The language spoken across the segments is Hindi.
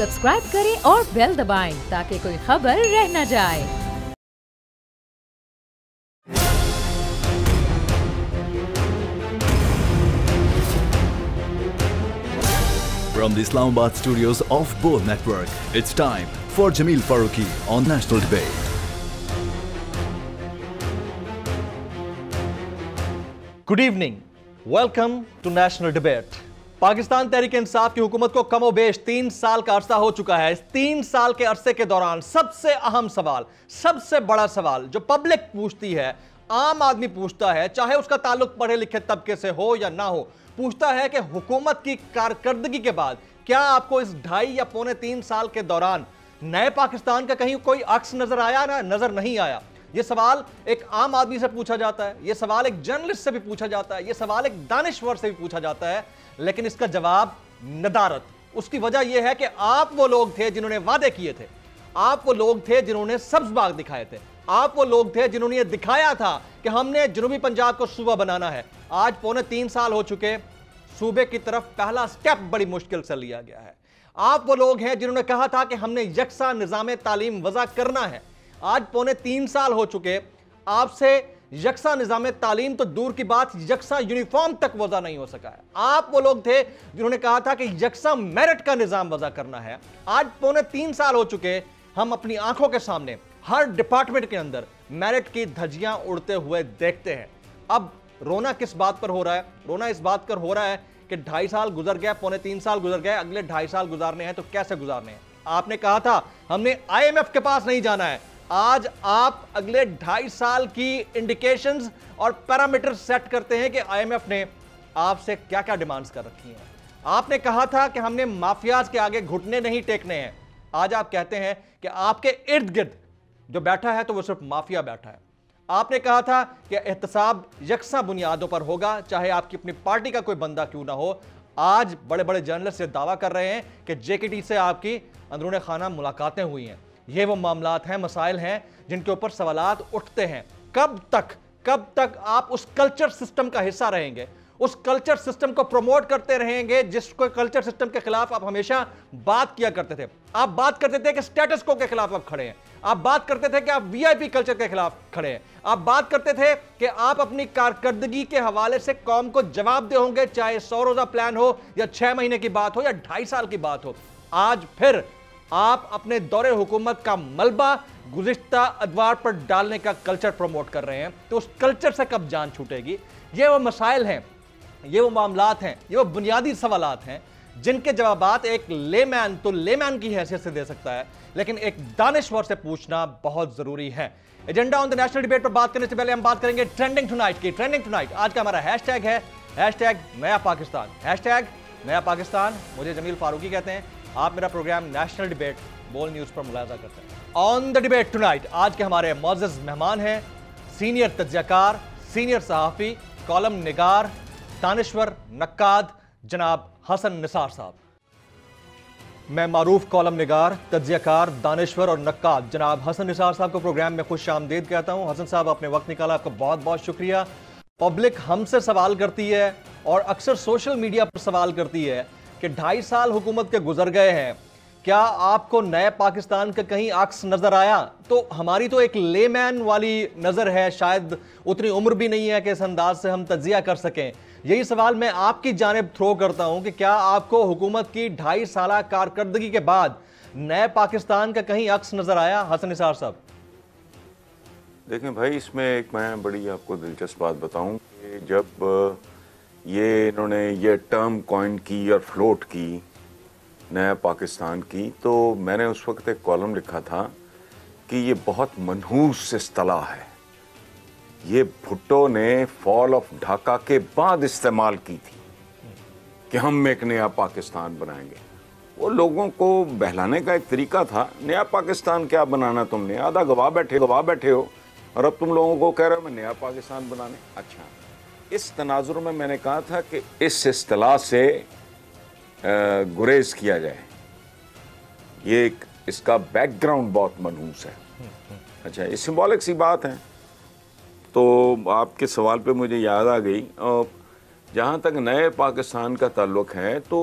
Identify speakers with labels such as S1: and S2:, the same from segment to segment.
S1: सब्सक्राइब करें और बेल दबाएं ताकि कोई खबर रह न जाए।
S2: From the Islamabad studios of Bold Network, it's time for Jameel Farooqi on National Debate.
S3: Good evening, welcome to national debate. Pakistan Tehreek Insaf की हुकूमत को कमोबेश 3 साल का अरसा हो चुका है। इस 3 साल के अरसे के दौरान सबसे अहम सवाल, सबसे बड़ा सवाल जो पब्लिक पूछती है, आम आदमी पूछता है, चाहे उसका ताल्लुक पढ़े लिखे तबके से हो या ना हो, पूछता है कि हुकूमत की कारकर्दगी के बाद क्या आपको इस 2.5 या पौने 3 साल के दौरान नए पाकिस्तान का कहीं कोई अक्स नजर आया? ना, नजर नहीं आया। यह सवाल एक आम आदमी से पूछा जाता है, यह सवाल एक जर्नलिस्ट से भी पूछा जाता है, यह सवाल एक दानिश्वर से भी पूछा जाता है, लेकिन इसका जवाब नदारत। उसकी वजह यह है कि आप वो लोग थे जिन्होंने वादे किए थे, आप वो लोग थे जिन्होंने सब्ज बाग दिखाए थे, आप वो लोग थे जिन्होंने ये दिखाया था कि हमने जनूबी पंजाब को सूबा बनाना है। आज पौने 3 साल हो चुके, सूबे की तरफ पहला स्टेप बड़ी मुश्किल से लिया गया है। आप वो लोग हैं जिन्होंने कहा था कि हमने यकसा निज़ाम तालीम वज़ा करना है। आज पौने 3 साल हो चुके, आपसे यकसा निज़ाम तालीम तो दूर की बात, यकसा यूनिफॉर्म तक वज़ा नहीं हो सका है। आप वो लोग थे जिन्होंने कहा था कि यकसा मेरिट का निज़ाम वज़ा करना है। आज पौने 3 साल हो चुके, हम अपनी आंखों के सामने हर डिपार्टमेंट के अंदर मेरिट की धज्जियां उड़ते हुए देखते हैं। अब रोना किस बात पर हो रहा है? रोना इस बात पर हो रहा है कि 2.5 साल गुजर गया, पौने 3 साल गुजर गए, अगले 2.5 साल गुजारने हैं तो कैसे गुजारने हैं? आपने कहा था हमने IMF के पास नहीं जाना है। आज आप अगले 2.5 साल की इंडिकेशंस और पैरामीटर सेट करते हैं कि IMF ने आपसे क्या क्या डिमांड्स कर रखी हैं। आपने कहा था कि हमने माफियाज के आगे घुटने नहीं टेकने हैं। आज आप कहते हैं कि आपके इर्द गिर्द जो बैठा है तो वो सिर्फ माफिया बैठा है। आपने कहा था कि एहतसाब यकसा बुनियादों पर होगा, चाहे आपकी अपनी पार्टी का कोई बंदा क्यों ना हो। आज बड़े बड़े जर्नलिस्ट दावा कर रहे हैं कि JKT से आपकी अंदरूनी खाना मुलाकातें हुई हैं। ये वो मामलात हैं, मसाइल हैं जिनके ऊपर सवालात उठते हैं। कब तक आप उस कल्चर सिस्टम का हिस्सा रहेंगे, उस कल्चर सिस्टम को प्रमोट करते रहेंगे जिसको कल्चर सिस्टम के खिलाफ आप हमेशा बात किया करते थे? आप बात करते थे कि स्टेटस को के खिलाफ आप खड़े हैं, आप बात करते थे कि आप VIP कल्चर के खिलाफ खड़े हैं, आप बात करते थे कि आप अपनी कारकर्दगी के हवाले से कौम को जवाबदेह होंगे, चाहे 100 रोजा प्लान हो या 6 महीने की बात हो या 2.5 साल की बात हो। आज फिर आप अपने दौरे हुकूमत का मलबा गुज़िश्ता अदवार पर डालने का कल्चर प्रमोट कर रहे हैं, तो उस कल्चर से कब जान छूटेगी? ये वो मसाइल हैं, ये वो मामलात हैं, ये वो बुनियादी सवालात हैं जिनके जवाबात एक लेमैन तो लेमैन की हैसियत से दे सकता है, लेकिन एक दानिश्वर से पूछना बहुत जरूरी है। Agenda on the national debate पर बात करने से पहले हम बात करेंगे ट्रेंडिंग टुनाइट की। ट्रेंडिंग टुनाइट आज का हमारा हैशटैग है नया पाकिस्तान। हैशटैग नया पाकिस्तान। मुझे जमील फारूकी कहते हैं। आप मेरा प्रोग्राम नेशनल डिबेट बोल न्यूज पर मुलाजा करते हैं। ऑन द डिबेट टुनाइट आज के हमारे मौजूद मेहमान हैं सीनियर तज्जियाकार, सीनियर सहाफ़ी, कॉलम निगार, दानिश्वर नक्काद जनाब हसन निसार साहब। मैं मारूफ कॉलम निगार, तज्जियाकार, दानिश्वर और नक्काद जनाब हसन निसार साहब को प्रोग्राम में खुश आमदीद कहता हूं। हसन साहब, आपने वक्त निकाला, आपका बहुत बहुत शुक्रिया। पब्लिक हमसे सवाल करती है और अक्सर सोशल मीडिया पर सवाल करती है कि 2.5 साल हुकूमत के गुजर गए हैं, क्या आपको नए पाकिस्तान का कहीं अक्स नजर आया? तो हमारी तो एक लेमैन वाली नजर है, शायद उतनी उम्र भी नहीं है कि इस अंदाज से हम तज्जिया कर सकें। यही सवाल मैं आपकी जानिब थ्रो करता हूं कि क्या आपको हुकूमत की 2.5 साल कारकर्दगी के बाद नए पाकिस्तान का कहीं अक्स नजर आया? हसन निसार साहब।
S4: देखें भाई, इसमें एक मैं बड़ी आपको दिलचस्प बात बताऊं कि जब ये इन्होंने ये टर्म कॉइन की और फ्लोट की नया पाकिस्तान की, तो मैंने उस वक्त एक कॉलम लिखा था कि ये बहुत मनहूस इस्तिलाह है। ये भुट्टो ने फॉल ऑफ ढाका के बाद इस्तेमाल की थी कि हम एक नया पाकिस्तान बनाएंगे। वो लोगों को बहलाने का एक तरीका था। नया पाकिस्तान क्या बनाना तुमने? आधा गवाह बैठे हो और अब तुम लोगों को कह रहे हो मैं नया पाकिस्तान बनाने। अच्छा, इस तनाजुर में मैंने कहा था कि इस इस्तिलाह से गुरेज किया जाए। ये एक इसका बैकग्राउंड बहुत मनहूस है। अच्छा, ये सिंबॉलिक सी बात है। तो आपके सवाल पे मुझे याद आ गई, और जहाँ तक नए पाकिस्तान का ताल्लुक़ है तो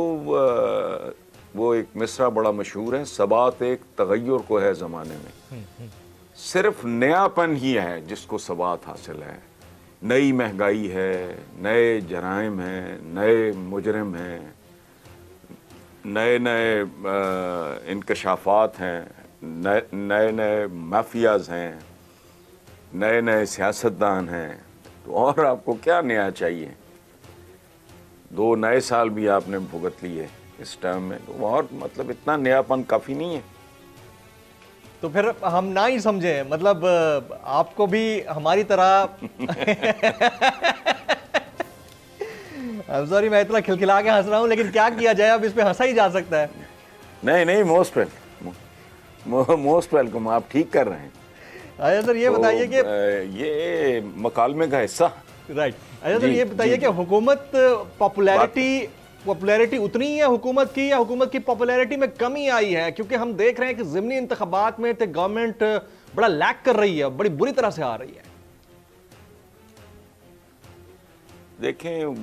S4: वो एक मिसरा बड़ा मशहूर है, सबात एक तगय्युर को है ज़माने में, सिर्फ नयापन ही है जिसको सबात हासिल है। नई महंगाई है, नए जराइम हैं, नए मुजरिम हैं, नए नए इंकशाफात हैं, नए नए माफियाज हैं, नए नए सियासतदान हैं। तो और आपको क्या नया चाहिए? 2 नए साल भी आपने भुगत लिए इस टाइम में, तो और मतलब इतना नयापन काफ़ी नहीं है।
S3: तो फिर हम ना ही समझे, मतलब आपको भी हमारी तरह I'm sorry, मैं इतना खिलखिला के हंस रहा हूँ, लेकिन क्या किया जाए, अब इस पे हंसा ही जा सकता है।
S4: नहीं, मोस्ट वेलकम, आप ठीक कर रहे हैं।
S3: अच्छा सर, ये बताइए कि
S4: ये मकालमे का हिस्सा,
S3: राइट। अच्छा सर, ये बताइए कि हुकूमत पॉपुलैरिटी उतनी ही है हुकूमत की, या हुकूमत की पॉपुलैरिटी में कमी आई है? क्योंकि हम देख रहे हैं कि ज़िमनी इंतखाबात में तो गवर्नमेंट बड़ा लैक कर रही है, बड़ी बुरी तरह से आ रही है।
S4: देखें,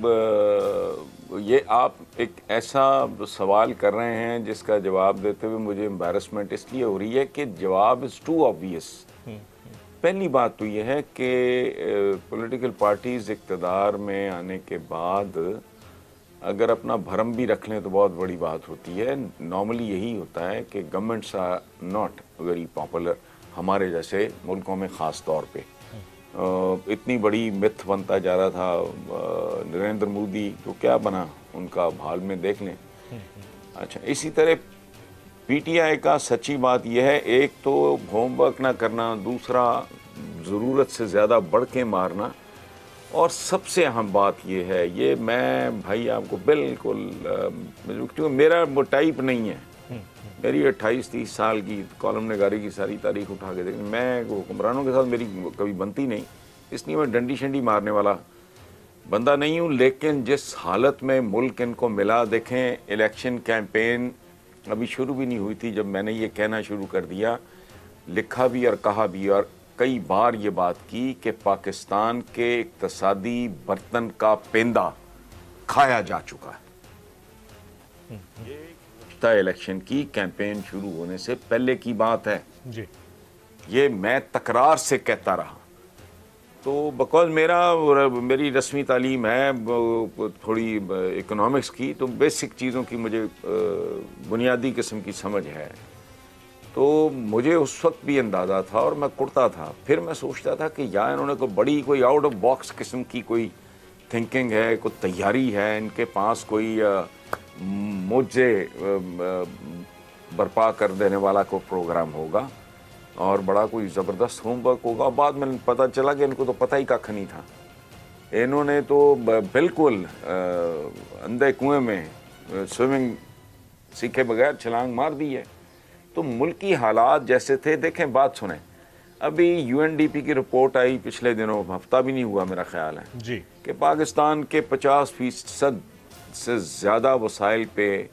S4: ये आप एक ऐसा सवाल कर रहे हैं जिसका जवाब देते हुए मुझे एम्बैरसमेंट इसलिए हो रही है कि जवाब इज़ टू ऑब्वियस। पहली बात तो ये है कि पॉलिटिकल पार्टीज़ इक़्तिदार में आने के बाद अगर अपना भरम भी रख लें तो बहुत बड़ी बात होती है। नॉर्मली यही होता है कि governments are not very popular, हमारे जैसे मुल्कों में ख़ास तौर पे। इतनी बड़ी मिथ बनता जा रहा था नरेंद्र मोदी, तो क्या बना उनका हाल में देख लें। अच्छा, इसी तरह पीटीआई का सच्ची बात यह है, एक तो होमवर्क ना करना, दूसरा ज़रूरत से ज़्यादा बढ़ के मारना, और सबसे अहम बात यह है, ये मैं भाई आपको बिल्कुल क्योंकि मेरा वो टाइप नहीं है, मेरी 28-30 साल की कॉलम नगारी की सारी तारीख उठा के देखें, मैं हुक्मरानों के साथ मेरी कभी बनती नहीं, इसलिए मैं डंडी शंडी मारने वाला बंदा नहीं हूँ। लेकिन जिस हालत में मुल्क इनको मिला, देखें इलेक्शन कैंपेन अभी शुरू भी नहीं हुई थी जब मैंने ये कहना शुरू कर दिया, लिखा भी और कहा भी और कई बार ये बात की कि पाकिस्तान के इक्तसादी बर्तन का पेंदा खाया जा चुका है। इलेक्शन की कैंपेन शुरू होने से पहले की बात है जी। ये मैं तकरार से कहता रहा, तो बिकॉज मेरी रस्मी तालीम है थोड़ी इकोनॉमिक्स की, तो बेसिक चीज़ों की मुझे बुनियादी किस्म की समझ है, तो मुझे उस वक्त भी अंदाज़ा था और मैं कुड़ता था। फिर मैं सोचता था कि यार इन्होंने कोई आउट ऑफ बॉक्स किस्म की कोई थिंकिंग है, कोई तैयारी है, इनके पास कोई मुझे बर्पा कर देने वाला कोई प्रोग्राम होगा और बड़ा कोई ज़बरदस्त होमवर्क होगा। बाद में पता चला कि इनको तो पता ही कख नहीं था, इन्होंने तो बिल्कुल अंधे कुएं में स्विमिंग सीखे बगैर छलांग मार दी है। तो मुल्की हालात जैसे थे, देखें बात सुने, अभी यूएनडीपी की रिपोर्ट आई पिछले दिनों, हफ्ता भी नहीं हुआ मेरा ख्याल है जी, कि पाकिस्तान के 50% से ज़्यादा वसाइल पे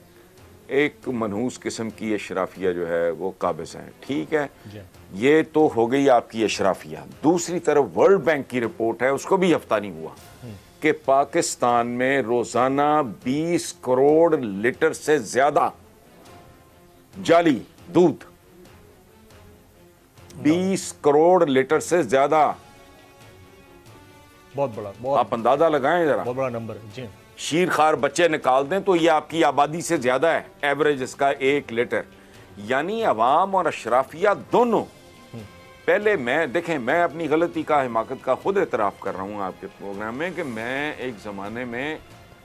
S4: एक मनहूस किस्म की अशराफिया जो है वो काबिज़ हैं। ठीक है, ये तो हो गई आपकी अशराफिया। दूसरी तरफ वर्ल्ड बैंक की रिपोर्ट है, उसको भी हफ्ता नहीं हुआ कि पाकिस्तान में रोज़ाना 20 करोड़ लीटर से ज़्यादा जाली दूध, 20 करोड़ लीटर से ज्यादा,
S3: बहुत बड़ा,
S4: आप अंदाजा लगाएं जरा,
S3: बहुत बड़ा नंबर है जी।
S4: शीरखार बच्चे निकाल दें तो ये आपकी आबादी से ज्यादा है एवरेज इसका 1 लीटर। यानी अवाम और अशराफिया दोनों। पहले मैं अपनी गलती का, हिमाकत का खुद एतराफ़ कर रहा हूँ आपके प्रोग्राम में कि मैं एक ज़माने में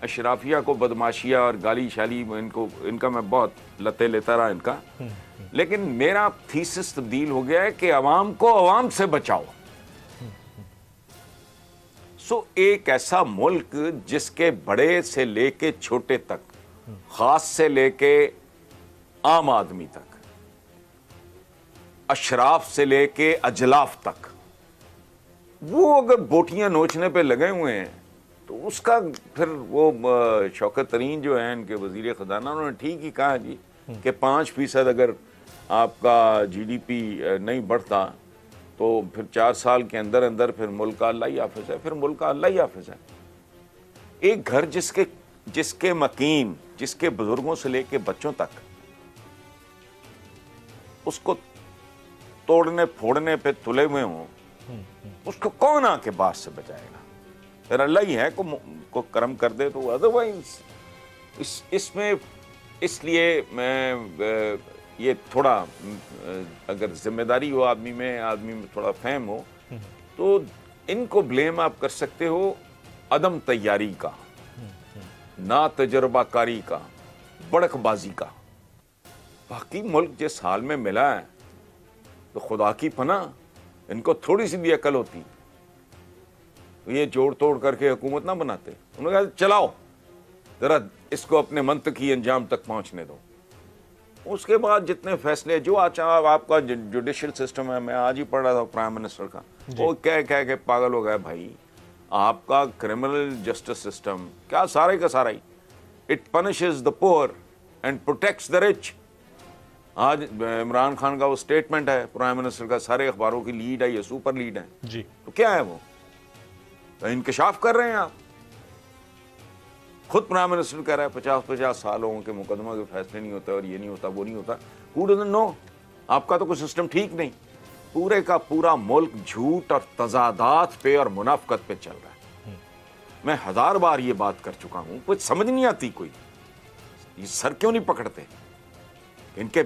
S4: अशराफिया को बदमाशिया और गाली शाली इनका मैं बहुत लते लेता रहा इनका, लेकिन मेरा थीसिस तब्दील हो गया है कि अवाम को अवाम से बचाओ। एक ऐसा मुल्क जिसके बड़े से लेके छोटे तक, खास से लेके आम आदमी तक, अशराफ से लेके अजलाफ तक, वो अगर बोटियां नोचने पे लगे हुए हैं तो उसका फिर वो शौकत तरीन जो है इनके वजीर खजाना, उन्होंने ठीक ही कहा जी कि 5% अगर आपका जीडीपी नहीं बढ़ता तो फिर 4 साल के अंदर अंदर फिर मुल्क का अल्लाह ही हाफिज है, फिर मुल्क का अल्लाह ही हाफिज है। एक घर जिसके जिसके मकीन, जिसके बुजुर्गों से लेके बच्चों तक उसको तोड़ने फोड़ने पे तुले हुए हों, उसको कौन आके बात से बचाएगा? फिर अल्लाह ही है को कर्म कर दे तो, अदरवाइज इसमें इसलिए मैं ये थोड़ा अगर जिम्मेदारी हो आदमी में थोड़ा फहम हो तो इनको ब्लेम आप कर सकते हो अदम तैयारी का, ना तजर्बाकारी का, बड़कबाजी का। बाकी मुल्क जिस हाल में मिला है तो खुदा की पनाह, इनको थोड़ी सी भी अकल होती तो ये जोड़ तोड़ करके हुकूमत ना बनाते। उन्होंने कहा चलाओ जरा इसको अपने मंतकी अंजाम तक पहुंचने दो, उसके बाद जितने फैसले जो अच्छा आपका जुडिशियल सिस्टम है। मैं आज ही पढ़ रहा था प्राइम मिनिस्टर का, वो कह के पागल हो गया भाई। आपका क्रिमिनल जस्टिस सिस्टम क्या सारे का सारा ही, it punishes the poor and protects the rich. आज इमरान खान का वो स्टेटमेंट है प्राइम मिनिस्टर का, सारे अखबारों की लीड है, ये सुपर लीड है जी। तो क्या है वो, तो इंकशाफ कर रहे हैं आप। खुद प्राइम मिनिस्टर कह रहा है 50-50 सालों के मुकदमा के फैसले नहीं होता और ये नहीं होता वो नहीं होता। Who doesn't know? आपका तो कोई सिस्टम ठीक नहीं। पूरे का पूरा मुल्क झूठ और तजादात पे और मुनाफकत पे चल रहा है। मैं 1000 बार ये बात कर चुका हूं, कुछ समझ नहीं आती, कोई ये सर क्यों नहीं पकड़ते, इनके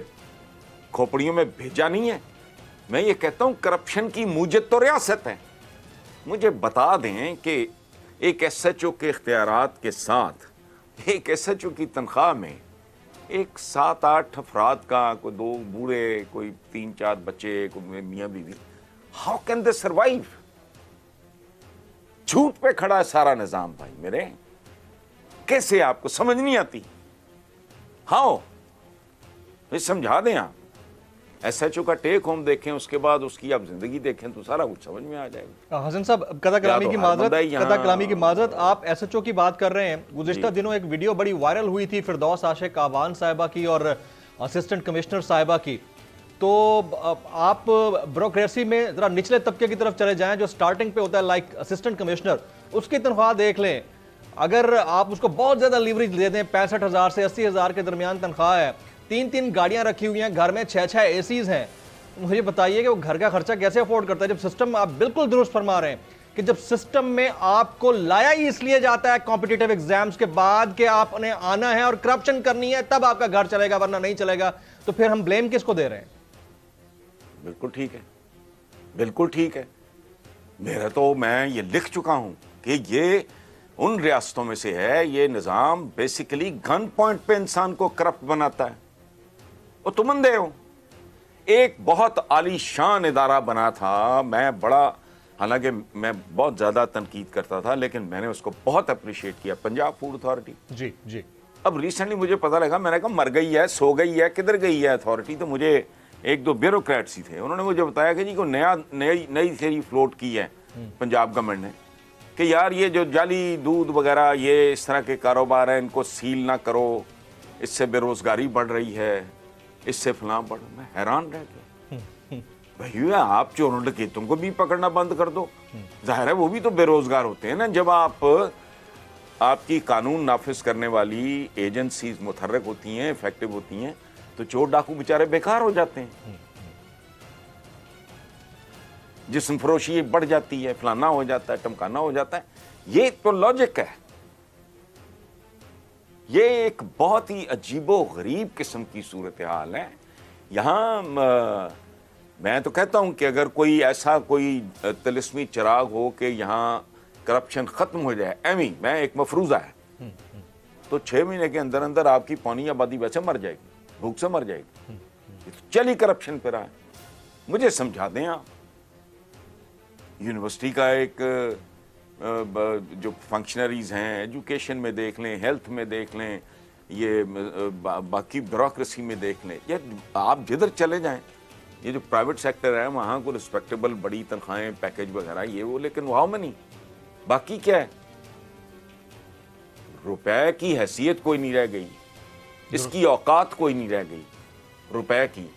S4: खोपड़ियों में भेजा नहीं है। मैं ये कहता हूं करप्शन की मूजत तो रियासत है। मुझे बता दें कि एक SHO के इख्तियारात के साथ एक SHO की तनख्वाह में एक 7-8 अफराद का, कोई 2 बूढ़े, कोई 3-4 बच्चे, कोई मियाँ बीवी, हाउ कैन दे सर्वाइव? झूठ पे खड़ा है सारा निजाम भाई मेरे, कैसे आपको समझ नहीं आती? हाउ, समझा दें आप। SHO का टेक होम देखें, उसके बाद उसकी आप जिंदगी देखें तो सारा कुछ समझ में आ जाएगा।
S3: हसन साहब, कदा कलामी की माजरत, आप SHO की बात कर रहे हैं। गुज़िश्ता दिनों एक वीडियो बड़ी वायरल हुई थी फिरदौस आशिक आवान साहिबा की और असिस्टेंट कमिश्नर साहिबा की। तो आप ब्यूरोक्रेसी में जरा निचले तबके की तरफ चले जाएं, जो स्टार्टिंग पे होता है लाइक असिस्टेंट कमिश्नर, उसकी तनख्वाह देख लें। अगर आप उसको बहुत ज्यादा लीवरेज दे दें, 65,000 से 80,000 के दरमियान तनख्वाह है, 3-3 गाड़ियां रखी हुई हैं, घर में 6-6 ACs हैं, मुझे बताइए कि वो घर का खर्चा कैसे अफोर्ड करता है? जब सिस्टम, आप बिल्कुल दुरुस्त फरमा रहे हैं कि जब सिस्टम में आपको लाया ही इसलिए जाता है कॉम्पिटिटिव एग्जाम्स के बाद कि आपने आना है और करप्शन करनी है, तब आपका घर चलेगा, वरना नहीं चलेगा, तो फिर हम ब्लेम किसको दे रहे हैं?
S4: बिल्कुल ठीक है, बिल्कुल ठीक है। मेरा तो, मैं ये लिख चुका हूं कि ये उन रियासतों में से है, ये निजाम बेसिकली गन पॉइंट पे इंसान को करप्ट बनाता है। वो तुम अंधे हो। एक बहुत आलीशान इदारा बना था, मैं बड़ा, हालांकि मैं बहुत ज्यादा तनकीद करता था, लेकिन मैंने उसको बहुत अप्रिशिएट किया, पंजाब फूड अथॉरिटी।
S3: जी जी।
S4: अब रिसेंटली मुझे पता लगा, मैंने कहा मर गई है, सो गई है, किधर गई है अथॉरिटी? तो मुझे 1-2 ब्यूरोक्रेट्स ही थे, उन्होंने मुझे बताया कि जी को नई थ्योरी फ्लोट की है पंजाब गवर्नमेंट ने कि यार ये जो जाली दूध वगैरह, ये इस तरह के कारोबार हैं, इनको सील ना करो, इससे बेरोजगारी बढ़ रही है, इससे फलां बढ़। मैं हैरान रह गया, भैया आप चोरों डकैतों को भी पकड़ना बंद कर दो, जाहिर है वो भी तो बेरोजगार होते हैं ना। जब आपकी कानून नाफिज करने वाली एजेंसीज मुतहर्रिक होती हैं, इफेक्टिव होती हैं, तो चोर डाकू बेचारे बेकार हो जाते हैं, जिस्म फरोशी बढ़ जाती है, फलाना हो जाता है, टमकाना हो जाता है। ये तो लॉजिक है। ये एक बहुत ही अजीबो गरीब किस्म की सूरत हाल है। यहाँ मैं तो कहता हूँ कि अगर कोई ऐसा कोई तिलिस्मी चिराग हो कि यहाँ करप्शन खत्म हो जाए, एमी मैं एक मफरूजा है, तो 6 महीने के अंदर अंदर आपकी पौनी आबादी वैसे मर जाएगी, भूख से मर जाएगी। चली करप्शन पे रहा है। मुझे समझा दें आप, यूनिवर्सिटी का एक जो फंक्शनरीज हैं, एजुकेशन में देख लें, हेल्थ में देख लें, ये बाकी ब्यूरोक्रेसी में देख लें, या आप जिधर चले जाएं, ये जो प्राइवेट सेक्टर है वहाँ को रिस्पेक्टेबल बड़ी तनख्वाहें, पैकेज वगैरह ये वो, लेकिन वहाँ में नहीं। बाकी क्या है, रुपए की हैसियत कोई नहीं रह गई, इसकी औकात कोई नहीं रह गई रुपए की।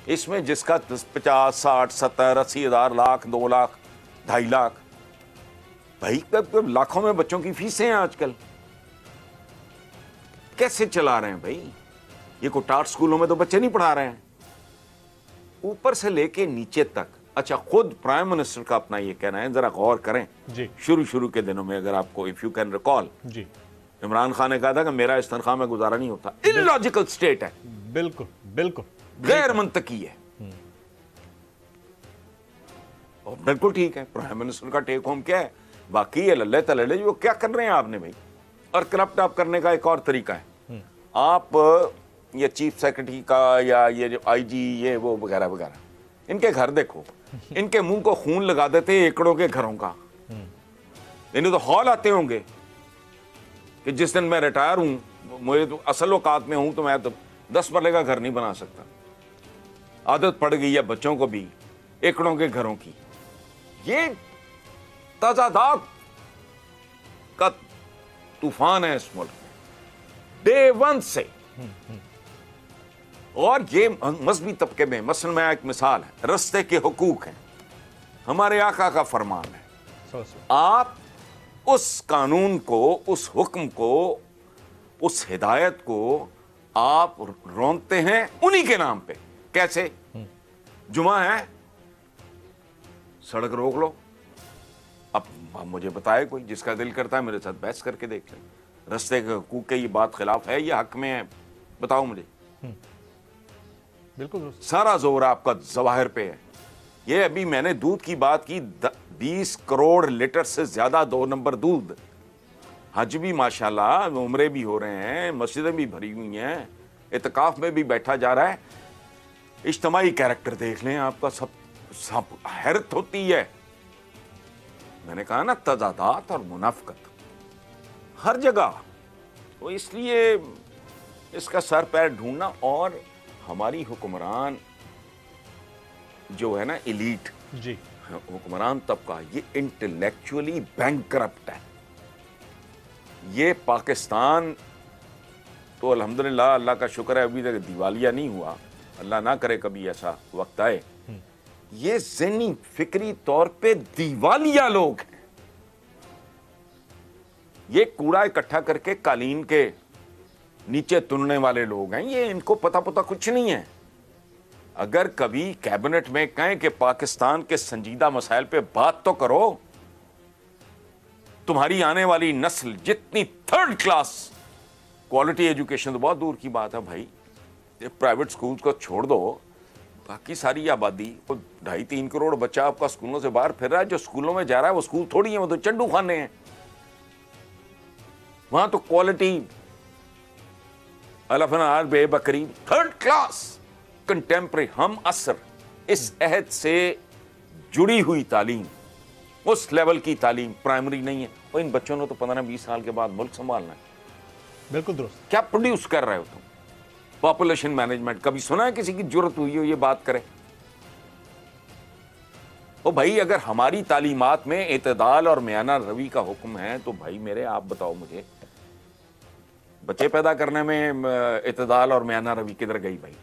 S4: इसमें जिसका 50, 60, 70, 80 हज़ार, लाख, 2 लाख, 2.5 लाख, भाई लाखों में बच्चों की फीसें हैं आजकल। कैसे चला रहे हैं भाई? ये कोई टाट स्कूलों में तो बच्चे नहीं पढ़ा रहे हैं, ऊपर से लेके नीचे तक। अच्छा, खुद प्राइम मिनिस्टर का अपना ये कहना है, जरा गौर करें जी। शुरू के दिनों में अगर आपको इफ यू कैन रिकॉल जी, इमरान खान ने कहा था कि मेरा इस तनख्वाह में गुजारा नहीं होता। इलॉजिकल स्टेट है,
S3: बिल्कुल बिल्कुल
S4: गैर मंतकी है। और बिल्कुल ठीक है, प्राइम मिनिस्टर का टेक होम क्या है? बाकी ये लल्ले तलल्ले जो क्या कर रहे हैं आपने भाई। और करप्ट आप करने का एक और तरीका है, आप ये चीफ सेक्रेटरी का या ये जो आईजी ये वो वगैरह वगैरह, इनके घर देखो, इनके मुंह को खून लगा देते एकड़ों के घरों का। इन्हें तो हॉल आते होंगे कि जिस दिन मैं रिटायर हूं, मुझे तो असल औकात में हूं, तो मैं तो 10 मरले का घर नहीं बना सकता। आदत पड़ गई है बच्चों को भी एकड़ों के घरों की। ये तजादात का तूफान है इस मुल्क में डे वन से। और ये मजहबी तबके में, मसलन में एक मिसाल है, रस्ते के हुकूक हैं, हमारे आका का फरमान है। आप उस कानून को, उस हुक्म को, उस हिदायत को आप रोंते हैं उन्हीं के नाम पे। कैसे? जुमा है, सड़क रोक लो। अब मुझे बताए कोई, जिसका दिल करता है मेरे साथ बहस करके देख ले। रस्ते के हुकूक के ये बात खिलाफ है या हक में है? बताओ मुझे।
S3: बिल्कुल
S4: सारा जोर आपका जवाहिर पे है। ये अभी मैंने दूध की बात की, 20 करोड़ लीटर से ज्यादा 2 नंबर दूध। हज भी माशाल्लाह, उम्रे भी हो रहे हैं, मस्जिदें भी भरी हुई हैं, इत्काफ में भी बैठा जा रहा है। इज्तिमाई कैरेक्टर देख लें आपका, सब हैरत होती है। मैंने कहा ना, तजादात और मुनाफकत हर जगह। तो इसलिए इसका सर पैर ढूंढना। और हमारी हुक्मरान जो है ना, एलीट जी, हुक्मरान तबका, ये इंटेलेक्चुअली बैंकरप्ट है। ये पाकिस्तान तो अल्हम्दुलिल्लाह, अल्लाह का शुक्र है, अभी तक दिवालिया नहीं हुआ। अल्लाह ना करे कभी ऐसा वक्त आए। ये ज़हनी फिक्री तौर पे दिवालिया लोग हैं। ये कूड़ा इकट्ठा करके कालीन के नीचे तुनने वाले लोग हैं। ये इनको पता कुछ नहीं है। अगर कभी कैबिनेट में कहें कि पाकिस्तान के संजीदा मसाइल पे बात तो करो, तुम्हारी आने वाली नस्ल जितनी 3rd क्लास क्वालिटी एजुकेशन, तो बहुत दूर की बात है भाई। प्राइवेट स्कूल को छोड़ दो, बाकी सारी आबादी, 2.5-3 करोड़ बच्चा आपका स्कूलों से बाहर फिर रहा है। जो स्कूलों में जा रहा है वो स्कूल थोड़ी है, वो तो चंडू खाने हैं। वहां तो क्वालिटी अलफनार बेबकरी 3rd क्लास कंटेम्प्रेरी हम असर इस अहद से जुड़ी हुई तालीम, उस लेवल की तालीम प्राइमरी नहीं है। और इन बच्चों ने तो 15-20 साल के बाद मुल्क संभालना है।
S3: बिल्कुल दुरुस्त।
S4: क्या प्रोड्यूस कर रहे हो तुम? Population management. कभी सुना है किसी की जरूरत हुई हो ये बात करे? ओ भाई, अगर हमारी तालीमात में एतदाल और म्याना रवी का हुक्म है, तो भाई मेरे, आप बताओ मुझे, बच्चे पैदा करने में एतदाल और म्याना रवी किधर गई भाई?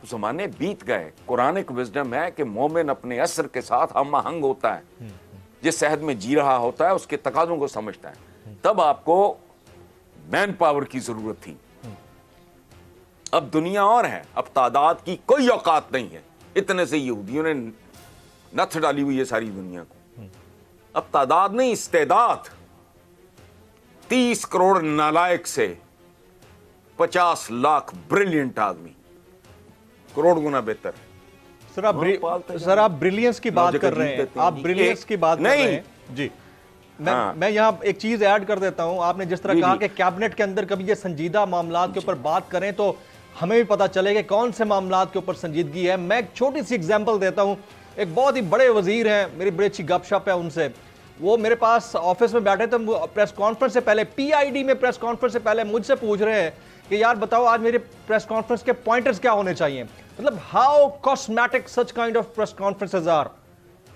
S4: तो जमाने बीत गए। कुरानिक विजडम है कि मोमिन अपने असर के साथ हम आहंग होता है, जिस शहद में जी रहा होता है उसके तकाजों को समझता है। तब आपको मैन पावर की जरूरत थी, अब दुनिया और है। अब तादाद की कोई औकात नहीं है। इतने से यहूदियों ने नथ डाली हुई है सारी दुनिया को। अब तादाद नहीं, इस्तेदाद। 30 करोड़ नालायक से 50 लाख ब्रिलियंट आदमी, करोड़ गुना बेहतर है।
S3: सर आप ब्रिलियंस की बात कर रहे हैं, आप ब्रिलियंस की बात कर रहे हैं जी। मैं यहाँ एक चीज ऐड कर देता हूं। आपने जिस तरह कहा कि कैबिनेट के अंदर कभी ये संजीदा मामलात के ऊपर बात करें तो हमें भी पता चलेगा कौन से मामलात के ऊपर संजीदगी है। मैं एक छोटी सी एग्जांपल देता हूं। एक बहुत ही बड़े वजीर हैं, मेरी बड़ी अच्छी गपशप है उनसे। वो मेरे पास ऑफिस में बैठे थे, प्रेस कॉन्फ्रेंस से पहले, पीआईडी में प्रेस कॉन्फ्रेंस से पहले मुझसे पूछ रहे हैं कि यार बताओ आज मेरे प्रेस कॉन्फ्रेंस के पॉइंटर्स क्या होने चाहिए। मतलब how cosmetic such kind of press conferences are.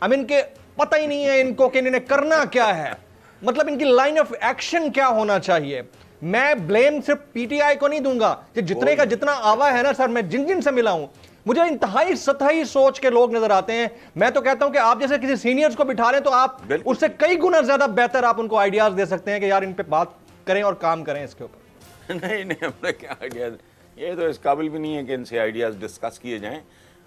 S3: I mean के पता ही नहीं है इनको कि इन्हें करना क्या है, मतलब इनकी लाइन ऑफ एक्शन क्या होना चाहिए। मैं ब्लेम सिर्फ पीटीआई को नहीं दूंगा, जितने का जितना आवा है ना सर, मैं जिन जिन से मिला हूं, मुझे इंतहाई सतही सोच के लोग नजर आते हैं। मैं तो कहता हूं कि आप जैसे किसी सीनियर्स को बिठा लें तो आप उससे कई गुना ज्यादा बेहतर आप उनको आइडियाज दे सकते हैं कि यार इन पे बात करें और काम करें इसके ऊपर।
S4: नहीं नहीं, हमने क्या आइडियाज, ये तो इस काबिल भी नहीं है कि इनसे आइडियाज डिस्कस किए जाएं।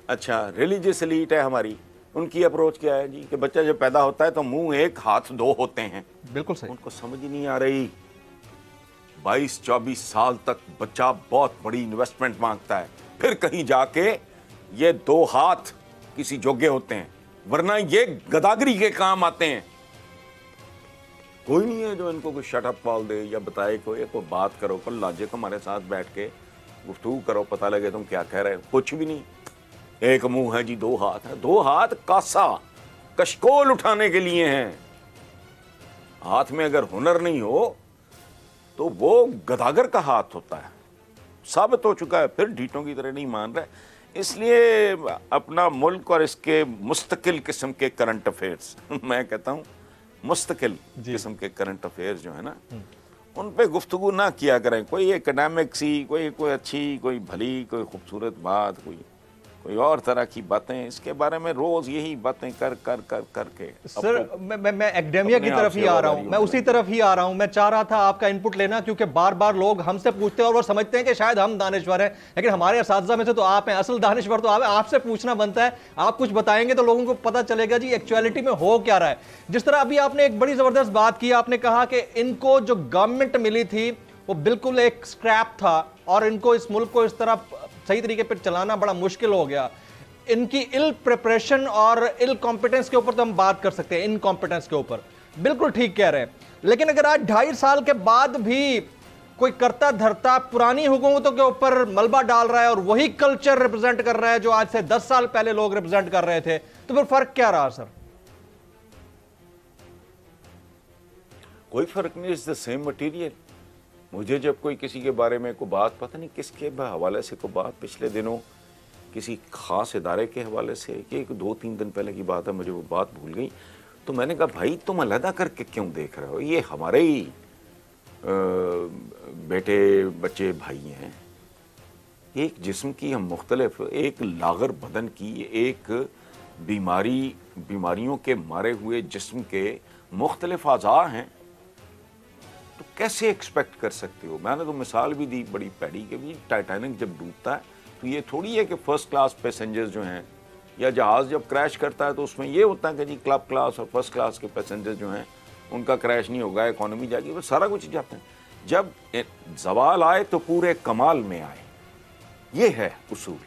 S4: अच्छा, रिलीजियस एलीट है हमारी, उनकी अप्रोच क्या है जी कि बच्चा जब पैदा होता है तो मुंह एक हाथ दो होते हैं।
S3: बिल्कुल सही।
S4: उनको समझ ही नहीं आ रही। 22-24 साल तक बच्चा बहुत बड़ी इन्वेस्टमेंट मांगता है, फिर कहीं जाके ये 2 हाथ किसी जोग्य होते हैं, वरना ये गदागरी के काम आते हैं। कोई नहीं है जो इनको कोई शटअप कॉल दे या बताए कोई बात करो, कल लॉजिक हमारे साथ बैठ के गुफ्तगू करो, पता लगे तुम क्या कह रहे हो। कुछ भी नहीं, एक मुंह है जी, 2 हाथ है। 2 हाथ कासा कशकोल उठाने के लिए हैं। हाथ में अगर हुनर नहीं हो तो वो गदागर का हाथ होता है। साबित हो चुका है, फिर ढीठों की तरह नहीं मान रहे। इसलिए अपना मुल्क और इसके मुस्तकिल किस्म के करंट अफेयर्स मैं कहता हूं मुस्तकिल किस्म के करंट अफेयर्स जो है ना, उन पे गुफ्तगू ना किया करें। कोई एकेडमिक सी, कोई अच्छी, कोई भली, कोई खूबसूरत बात, कोई और तरह की बातें, इसके बारे में रोज यही बातें करके।
S3: सर मैं एकेडेमिया की तरफ ही आ रहा हूं, मैं उसी तरफ ही आ रहा हूं। मैं चाह रहा था आपका इनपुट लेना, क्योंकि बार बार लोग हमसे पूछते हैं और वो समझते हैं कि शायद हम दानिश्वर हैं, लेकिन हमारे असातिज़ा में से तो आप हैं। असल दानिश्वर तो आप हैं, आपसे पूछना बनता है। आप कुछ बताएंगे तो लोगों को पता चलेगा जी एक्चुअलिटी में हो क्या रहा है। जिस तरह अभी आपने एक बड़ी जबरदस्त बात की, आपने कहा कि इनको जो गवर्नमेंट मिली थी वो बिल्कुल एक स्क्रैप था और इनको इस मुल्क को इस तरह सही तरीके पर चलाना बड़ा मुश्किल हो गया। इनकी इल प्रिपरेशन और इल कॉम्पिटेंस के ऊपर तो हम बात कर सकते हैं, इनकॉम्पिटेंस के ऊपर बिल्कुल ठीक कह रहे हैं। लेकिन अगर आज 2.5 साल के बाद भी कोई करता धरता पुरानी हुकूमतों के ऊपर मलबा डाल रहा है और वही कल्चर रिप्रेजेंट कर रहा है जो आज से 10 साल पहले लोग रिप्रेजेंट कर रहे थे, तो फिर फर्क क्या रहा सर?
S4: कोई फर्क नहीं, इज द सेम मटीरियल। मुझे जब कोई किसी के बारे में कोई बात, पता नहीं किसके हवाले से कोई बात, पिछले दिनों किसी खास इदारे के हवाले से, कि 2-3 दिन पहले की बात है, मुझे वो बात भूल गई, तो मैंने कहा भाई तुम अलहदा करके क्यों देख रहे हो, ये हमारे ही बेटे बच्चे भाई हैं। एक जिस्म की हम मुख्तलिफ, एक लागर बदन की, एक बीमारियों के मारे हुए जिस्म के मुख्तलिफ आज़ा हैं, तो कैसे एक्सपेक्ट कर सकते हो। मैंने तो मिसाल भी दी बड़ी पैड़ी के भी, टाइटैनिक जब डूबता है तो ये थोड़ी है कि फर्स्ट क्लास पैसेंजर्स जो हैं, या जहाज़ जब क्रैश करता है तो उसमें ये होता है कि जी क्लब क्लास और फर्स्ट क्लास के पैसेंजर्स जो हैं उनका क्रैश नहीं होगा, इकॉनमी जाएगी, वो सारा कुछ जाता है। जब ज़वाल आए तो पूरे कमाल में आए, ये है उसूल।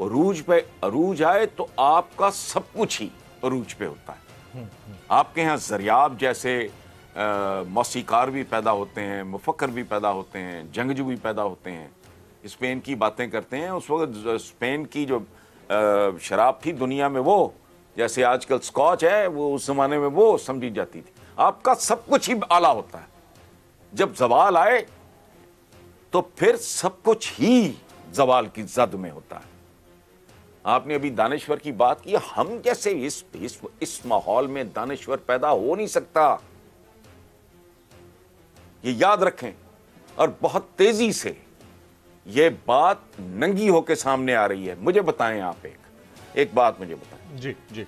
S4: अरूज पे अरूज आए तो आपका सब कुछ ही अरूज पे होता है। आपके यहाँ ज़रियाब जैसे मौसीकार भी पैदा होते हैं, मुफक्कर भी पैदा होते हैं, जंगजू भी पैदा होते हैं। स्पेन की बातें करते हैं, उस वक्त स्पेन की जो शराब थी दुनिया में, वो जैसे आजकल स्कॉच है, वो उस जमाने में वो समझी जाती थी। आपका सब कुछ ही आला होता है। जब जवाल आए तो फिर सब कुछ ही जवाल की जद में होता है। आपने अभी दानिश्वर की बात की, हम जैसे इस माहौल में दानिश्वर पैदा हो नहीं सकता, ये याद रखें। और बहुत तेजी से ये बात नंगी होकर सामने आ रही है। मुझे बताएं आप, एक बात मुझे बताएं
S3: जी।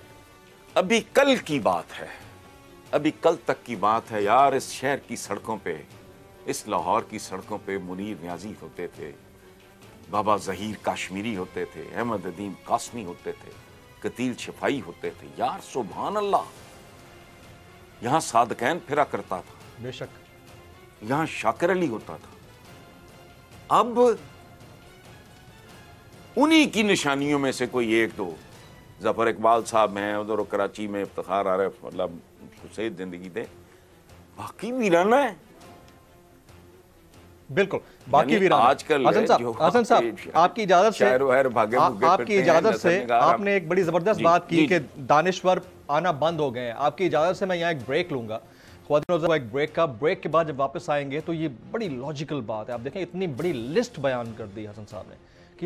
S4: अभी कल की बात है, अभी कल तक की बात है यार। इस शहर की सड़कों पे, इस लाहौर की सड़कों पे मुनीर न्याजी होते थे, बाबा जहीर काश्मीरी होते थे, अहमद अदीम कासमी होते थे, कतील शफाई होते थे। यार सुभान अल्लाह, यहां सादकैन फिरा करता था,
S3: बेशक
S4: यहां शाकिर अली होता था। अब उन्हीं की निशानियों में से कोई एक दो, जफर इकबाल साहब हैं उधर कराची में, इफ्तिखार आ रहा है, मतलब खुशहाल जिंदगी दे, बाकी वीराना है।
S3: बिल्कुल बाकी वीराना।
S4: आजकल
S3: हसन साहब आपकी इजाजत से आपने एक बड़ी जबरदस्त बात की कि दानिश्वर आना बंद हो गए हैं। आपकी इजाजत से मैं यहाँ एक ब्रेक लूंगा, एक ब्रेक के बाद जब वापस आएंगे तो ये बड़ी लॉजिकल बात है। आप देखें इतनी बड़ी लिस्ट बयान कर दी हसन साहब ने कि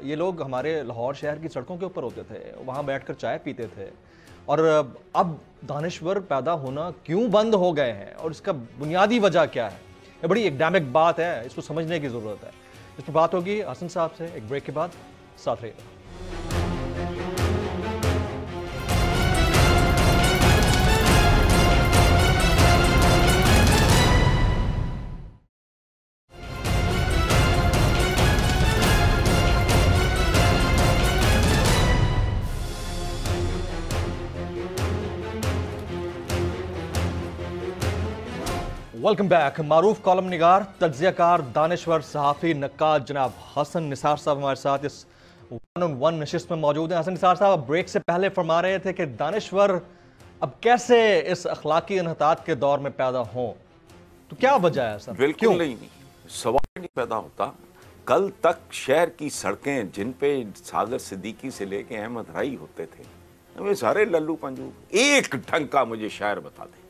S3: ये लोग हमारे लाहौर शहर की सड़कों के ऊपर होते थे, वहाँ बैठकर चाय पीते थे, और अब दानिश्वर पैदा होना क्यों बंद हो गए हैं और इसका बुनियादी वजह क्या है। ये बड़ी एकेडमिक बात है, इसको समझने की ज़रूरत है। इस पर बात होगी हसन साहब से एक ब्रेक के बाद। साथ रहिएगा। Welcome back. मारूफ कॉलम निगार, तज्जियाकार, दानिश्वर, सहाफ़ी, नक्काद जनाब हसन निसार साहब हमारे साथ इस 1-on-1 नशिस्त में मौजूद हैं। हसन निसार साहब ब्रेक से पहले फरमा रहे थे कि दानिश्वर अब कैसे इस अखलाकी इन्हतात के दौर में पैदा हों, तो क्या वजह है सर?
S4: बिल्कुल नहीं, सवाल नहीं पैदा होता। कल तक शहर की सड़कें जिन पे सागर सिद्दीकी से लेके अहमद राई होते थे, वे सारे लल्लू पंजू। एक ढंग का मुझे शायर बता दे,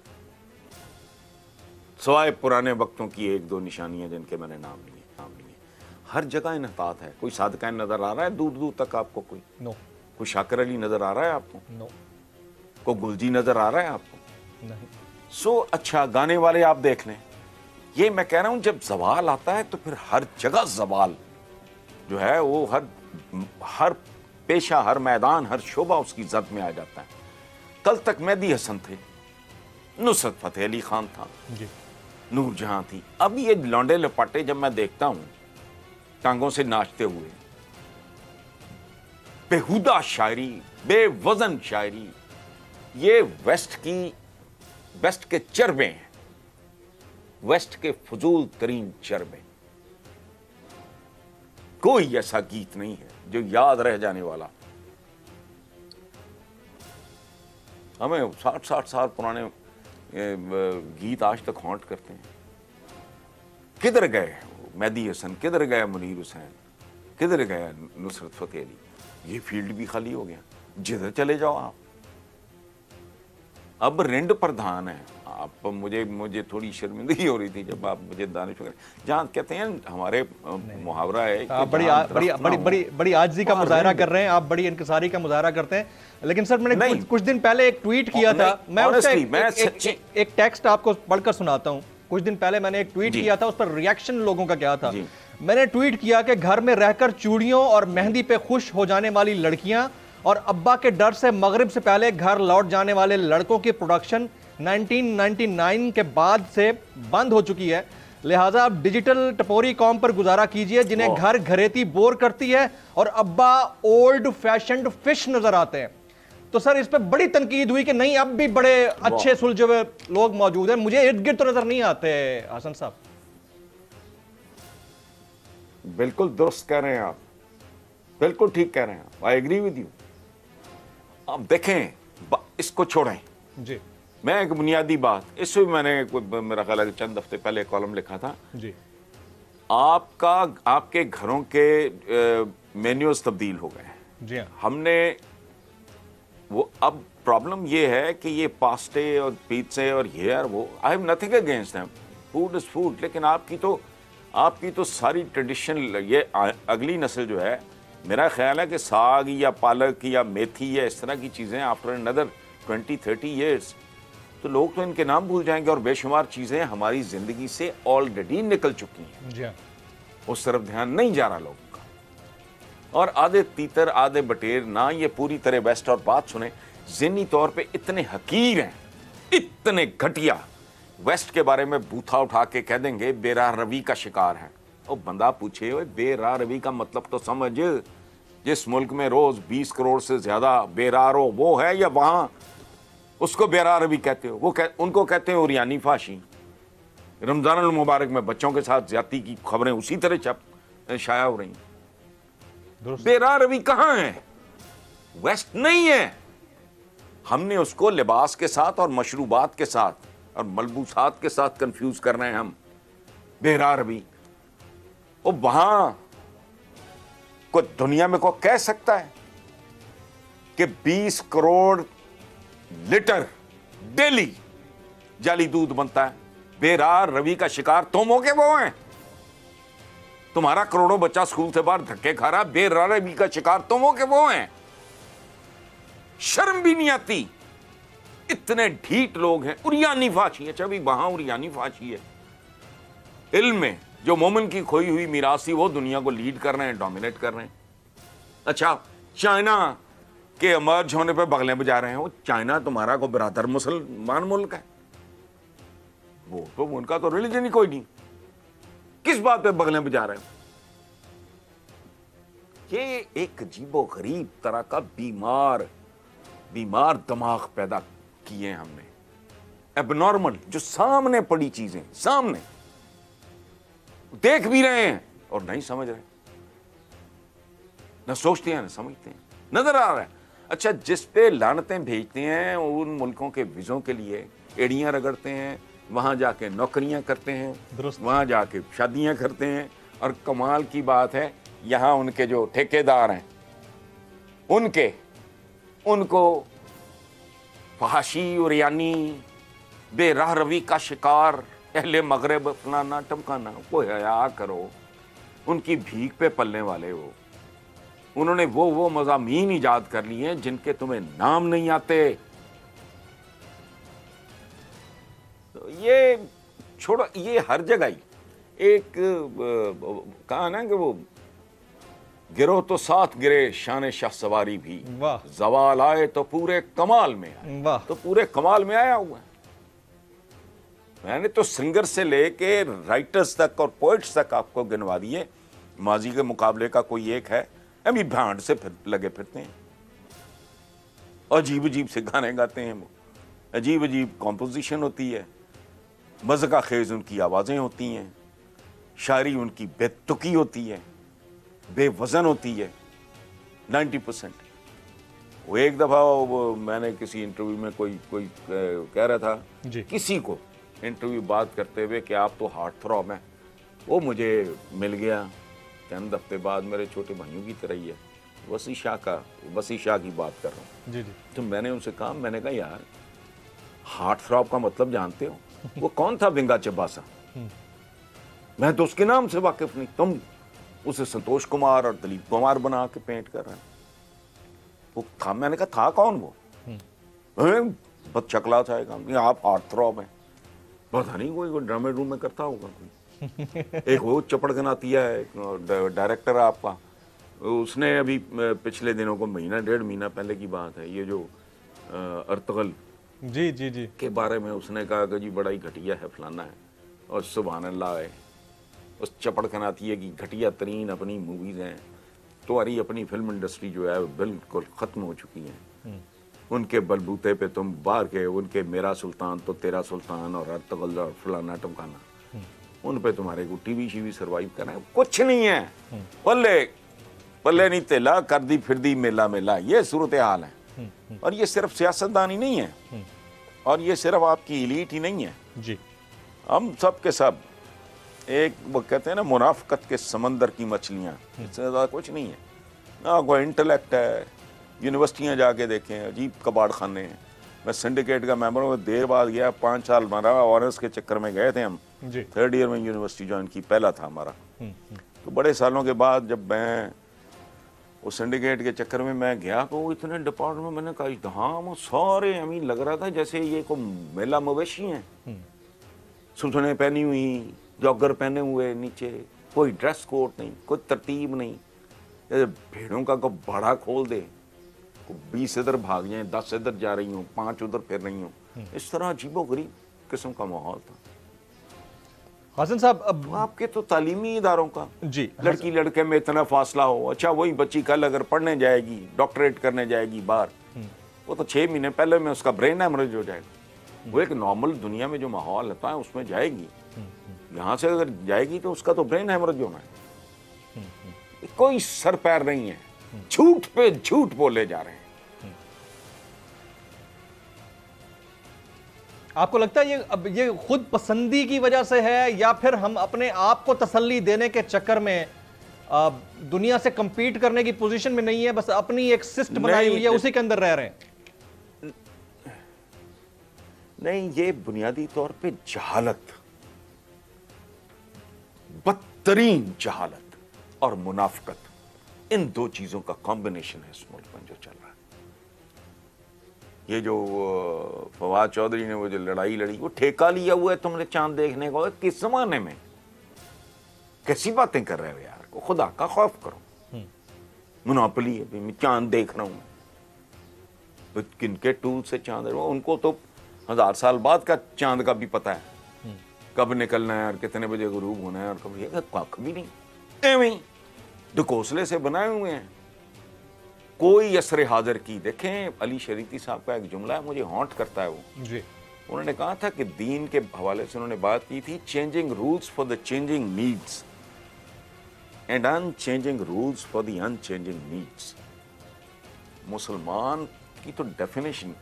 S4: सवाए पुराने वक्तों की एक दो निशानियां जिनके मैंने नाम लिए। हर जगह इन्हतात है। कोई सादकाइन नजर आ रहा है दूर दूर तक आपको? कोई
S3: नो।
S4: कोई शाकिर अली नजर आ रहा है आपको?
S3: नो।
S4: कोई गुलजी नजर आ रहा है आपको?
S3: नहीं।
S4: सो अच्छा, गाने वाले आप देख लें। ये मैं कह रहा हूं, जब जवाल आता है तो फिर हर जगह जवाल जो है वो हर पेशा, हर मैदान, हर शोबा उसकी जद में आ जाता है। कल तक मेहदी हसन थे, नुसरत फतेह अली खान था
S3: जी,
S4: नूरजहां थी। अब ये लौंडे लपाटे जब मैं देखता हूं टांगों से नाचते हुए, बेहुदा शायरी, बेवजन शायरी, ये वेस्ट के चरबे हैं, वेस्ट के फजूल तरीन चरबे। कोई ऐसा गीत नहीं है जो याद रह जाने वाला। हमें 60-60 साल पुराने गीत आज तक हॉन्ट करते हैं। किधर गए मेहदी हसन, किधर गया मुनीर हुसैन, किधर गया नुसरत फतेह अली? ये फील्ड भी खाली हो गया। जिधर चले जाओ आप, अब रिंड प्रधान है आप। मुझे थोड़ी शर्मिंदगी हो रही थी जब आप मुझे दानिश जहाँ कहते हैं, हमारे मुहावरा है,
S3: आप बड़ी आजिज़ी का मुजाहरा कर रहे हैं, आप बड़ी इनकिसारी का मुजाहरा करते हैं। लेकिन सर मैंने कुछ दिन पहले एक ट्वीट किया था, मैं एक टेक्स्ट आपको पढ़कर सुनाता हूं। कुछ दिन पहले मैंने एक ट्वीट किया था, उस पर रिएक्शन लोगों का क्या था। मैंने ट्वीट किया कि घर में रहकर चूड़ियों और मेहंदी पे खुश हो जाने वाली लड़कियां और अब्बा के डर से मगरिब से पहले घर लौट जाने वाले लड़कों की प्रोडक्शन 1999 के बाद से बंद हो चुकी है। लिहाजा आप डिजिटल टपोरी कॉम पर गुजारा कीजिए, जिन्हें घर घरेती बोर करती है और अब्बा ओल्ड फैशन्ड फिश नजर आते हैं। तो सर इस पे बड़ी तनकीद हुई कि नहीं, अब भी बड़े अच्छे सुलझे हुए लोग मौजूद हैं, मुझे इर्द गिर्द तो नजर नहीं आते। हसन साहब
S4: बिल्कुल दुरुस्त कह रहे हैं आप, बिल्कुल ठीक कह रहे हैं आप। I agree with you. आप देखें, इसको छोड़ें
S3: जी।
S4: मैं एक बुनियादी बात, इसमें मैंने मेरा ख्याल है चंद हफ्ते पहले कॉलम लिखा था
S3: जी।
S4: आपके घरों के मेन्यूज तब्दील हो गए।
S3: जी हाँ।
S4: हमने वो, अब प्रॉब्लम ये है कि ये पास्ते और पिज़्ज़े और ये और वो, I have nothing against them, food is food, लेकिन आपकी तो सारी ट्रेडिशन, ये अगली नस्ल जो है, मेरा ख्याल है कि साग या पालक या मेथी या इस तरह की चीज़ें आफ्टर अनदर 20-30 ईयर्स तो लोग तो इनके नाम भूल जाएंगे, और बेशुमार चीज़ें हमारी ज़िंदगी से ऑलरेडी निकल चुकी हैं।
S3: जी हाँ।
S4: उस तरफ ध्यान नहीं जा रहा लोगों का, और आधे तीतर आधे बटेर ना ये पूरी तरह वेस्ट। और बात सुने, ज़िहनी तौर पे इतने हकीर हैं, इतने घटिया, वेस्ट के बारे में बूथा उठा के कह देंगे बेराह रवी का शिकार है। और बंदा पूछे, बेराह रवी का मतलब तो समझ, जिस मुल्क में रोज 20 करोड़ से ज्यादा बेरार हो वो है, या वहां उसको बेराह रवी कहते हो? उनको कहते हैं उरियानी फाशी। रमजान अल मुबारक में बच्चों के साथ ज्यादती की खबरें उसी तरह शाया हो रही। बेराह रवी कहां है? वेस्ट नहीं है। हमने उसको लिबास के साथ और मशरूबात के साथ और मलबूसात के साथ कंफ्यूज कर रहे हैं हम। बेराह रवी, और वहां को दुनिया में को कह सकता है कि 20 करोड़ लीटर डेली जाली दूध बनता है? बेराह रवी का शिकार तुम हो के वो हैं? तुम्हारा करोड़ों बच्चा स्कूल से बाहर धक्के खा रहा, बेराह रवी का शिकार तुम हो के वो हैं? शर्म भी नहीं आती? इतने ढीठ लोग हैं। उरियानी फाशी, अच्छा भी वहां उरियानी फाशी है। इल्म में जो मोमिन की खोई हुई मीरासी, वो दुनिया को लीड कर रहे हैं, डोमिनेट कर रहे हैं। अच्छा, चाइना के इमर्ज होने पे बगलें बजा रहे हैं। वो चाइना तुम्हारा को बरादर मुसलमान मुल्क है, वो तो उनका तो रिलीजन ही कोई नहीं, किस बात पे बगलें बजा रहे हैं? ये एक अजीबो गरीब तरह का बीमार दिमाग पैदा किए हमने। एबनॉर्मल, जो सामने पड़ी चीजें, सामने देख भी रहे हैं और नहीं समझ रहे, न सोचते हैं न समझते हैं, नजर आ रहा है। अच्छा, जिस पे लानतें भेजते हैं उन मुल्कों के वीज़ों के लिए, एड़ियां रगड़ते हैं, वहां जाके नौकरियां करते हैं, वहां जाके शादियां करते हैं, और कमाल की बात है यहां उनके जो ठेकेदार हैं उनको फहाशी और यानी बेराह रवी का शिकार, अहले मगरब फलाना टमकाना, वो हया करो। उनकी भीख पे पलने वाले वो, उन्होंने वो मज़ामीन ईजाद कर लिए हैं जिनके तुम्हें नाम नहीं आते। तो ये छोड़ो, ये हर जगह ही एक कहा ना कि वो गिरो तो साथ गिरे शान शाह सवारी भी, जवाल आए तो पूरे कमाल में आए, तो पूरे कमाल में आया हुआ है। मैंने तो सिंगर से लेके राइटर्स तक और पोइट्स तक आपको गिनवा दिए। माजी के मुकाबले का कोई एक है, अभी भांड से लगे फिरते हैं, अजीब अजीब से गाने गाते हैं, वो अजीब अजीब कॉम्पोजिशन होती है, मज़का खेज उनकी आवाज़ें होती हैं, शायरी उनकी बेतुकी होती है, बेवजन होती है 90%। वो एक दफ़ा वो मैंने किसी इंटरव्यू में कोई कह रहा था किसी को इंटरव्यू बात करते हुए कि आप तो हार्ट थ्रॉब हैं, वो मुझे मिल गया चंद हफ्ते बाद, मेरे छोटे भाइयों की तरह ही है, वसी शाह की बात कर रहा हूँ जी। तो मैंने उनसे कहा, मैंने कहा यार हार्ट थ्रॉब का मतलब जानते हो? वो कौन था विंगा चब्बासा? मैं तो उसके नाम से वाकिफ नहीं, तुम उसे संतोष कुमार और दिलीप कुमार बना के पेंट कर रहे हैं। वो था, मैंने कहा था कौन वो? बस चकला था एक, आप हार्ट थ्रॉब हैं, पता नहीं कोई ड्रामे रूम में करता होगा कोई। एक वो चपड़कन आती है डायरेक्टर आपका, उसने अभी पिछले दिनों को महीना डेढ़ महीना पहले की बात है, ये जो अर्तगल जी के बारे में उसने कहा कि जी बड़ा ही घटिया है फलाना है, और सुभान अल्लाह है, उस चपड़कन आती है कि घटिया तरीन अपनी मूवीज़ हैं, तुम्हारी अपनी फिल्म इंडस्ट्री जो है बिल्कुल ख़त्म हो चुकी है, उनके बलबूते पे तुम बाहर के, उनके मेरा सुल्तान तो तेरा सुल्तान और अर्तगल और फलाना टमकाना, उन पे तुम्हारे को टीवी शीवी सर्वाइव करना है, कुछ नहीं है, पल्ले नहीं तेला कर दी फिर दी मेला मेला, ये सूरत हाल है। और ये सिर्फ सियासतदानी नहीं है, और ये सिर्फ आपकी इलीट ही नहीं है जी, हम सब के सब एक, वो कहते हैं ना मुनाफकत के समंदर की मछलियाँ, इससे ज़्यादा कुछ नहीं है ना। कोई इंटेलेक्ट है, यूनिवर्सिटियाँ जाके देखें, अजीब कबाड़ खाने हैं। मैं सिंडिकेट का मेंबर हूँ, देर बाद गया, 5 साल मारा ऑनर्स के चक्कर में गए थे हम, 3rd ईयर में यूनिवर्सिटी ज्वाइन की, पहला था हमारा। तो बड़े सालों के बाद जब मैं उस सिंडिकेट के चक्कर में मैं गया, तो वो इतने डिपार्टमेंट, मैंने कहा हाँ वो सारे हमें लग रहा था जैसे ये को मेला मवेशी हैं, सुथने पहनी हुई, जॉगर पहने हुए नीचे, कोई ड्रेस कोड नहीं, कोई तरतीब नहीं, जैसे भेड़ों का को बड़ा खोल दे, 20 इधर भाग जाएं, 10 इधर जा रही हूँ, 5 उधर फिर रही हूँ, इस तरह अजीबोगरीब किस्म का माहौल था।
S3: हसन साहब, अब
S4: आपके तो तालीमी इदारों का
S3: जी,
S4: लड़की लड़के में इतना फासला हो। अच्छा, वही बच्ची कल अगर पढ़ने जाएगी, डॉक्टरेट करने जाएगी बाहर, वो तो 6 महीने पहले में उसका ब्रेन हेमरेज हो जाएगा। वो एक नॉर्मल दुनिया में जो माहौल होता है उसमें जाएगी, यहाँ से अगर जाएगी तो उसका तो ब्रेन हेमरेज होना है। कोई सर पैर नहीं है, झूठ पे झूठ बोले जा रहे हैं।
S3: आपको लगता है ये खुद पसंदी की वजह से है, या फिर हम अपने आप को तसल्ली देने के चक्कर में दुनिया से कंपीट करने की पोजीशन में नहीं है, बस अपनी एक सिस्ट बनाई हुई है, उसी के अंदर रह रहे हैं?
S4: नहीं, ये बुनियादी तौर पे जहालत, बदतरीन जहालत और मुनाफकत, इन 2 चीजों का कॉम्बिनेशन है इस मुल्क में जो चल रहा है। ये जो फवाद चौधरी ने वो जो लड़ाई लड़ी, वो ठेका लिया हुआ है तुमने चांद देखने को, किस जमाने में कैसी बातें कर रहे हो यार, को खुदा का खौफ करो। मोनोपोली है, मैं चांद देख रहा हूं, तो किनके टूल से चांद, उनको तो 1000 साल बाद का चांद का भी पता है, कब निकलना है और कितने बजे गुरूब होना है, और कब, ये कख भी नहीं, एवं ढकोसले से बनाए हुए हैं, कोई असर हाजिर की। देखें, अली शरीती साहब का एक जुमला है, मुझे हॉन्ट करता है वो जी, उन्होंने कहा था कि दीन के हवाले से उन्होंने बात की थी, changing rules for the changing needs and unchanging rules for the unchanging needs. मुसलमान की तो डेफिनेशन,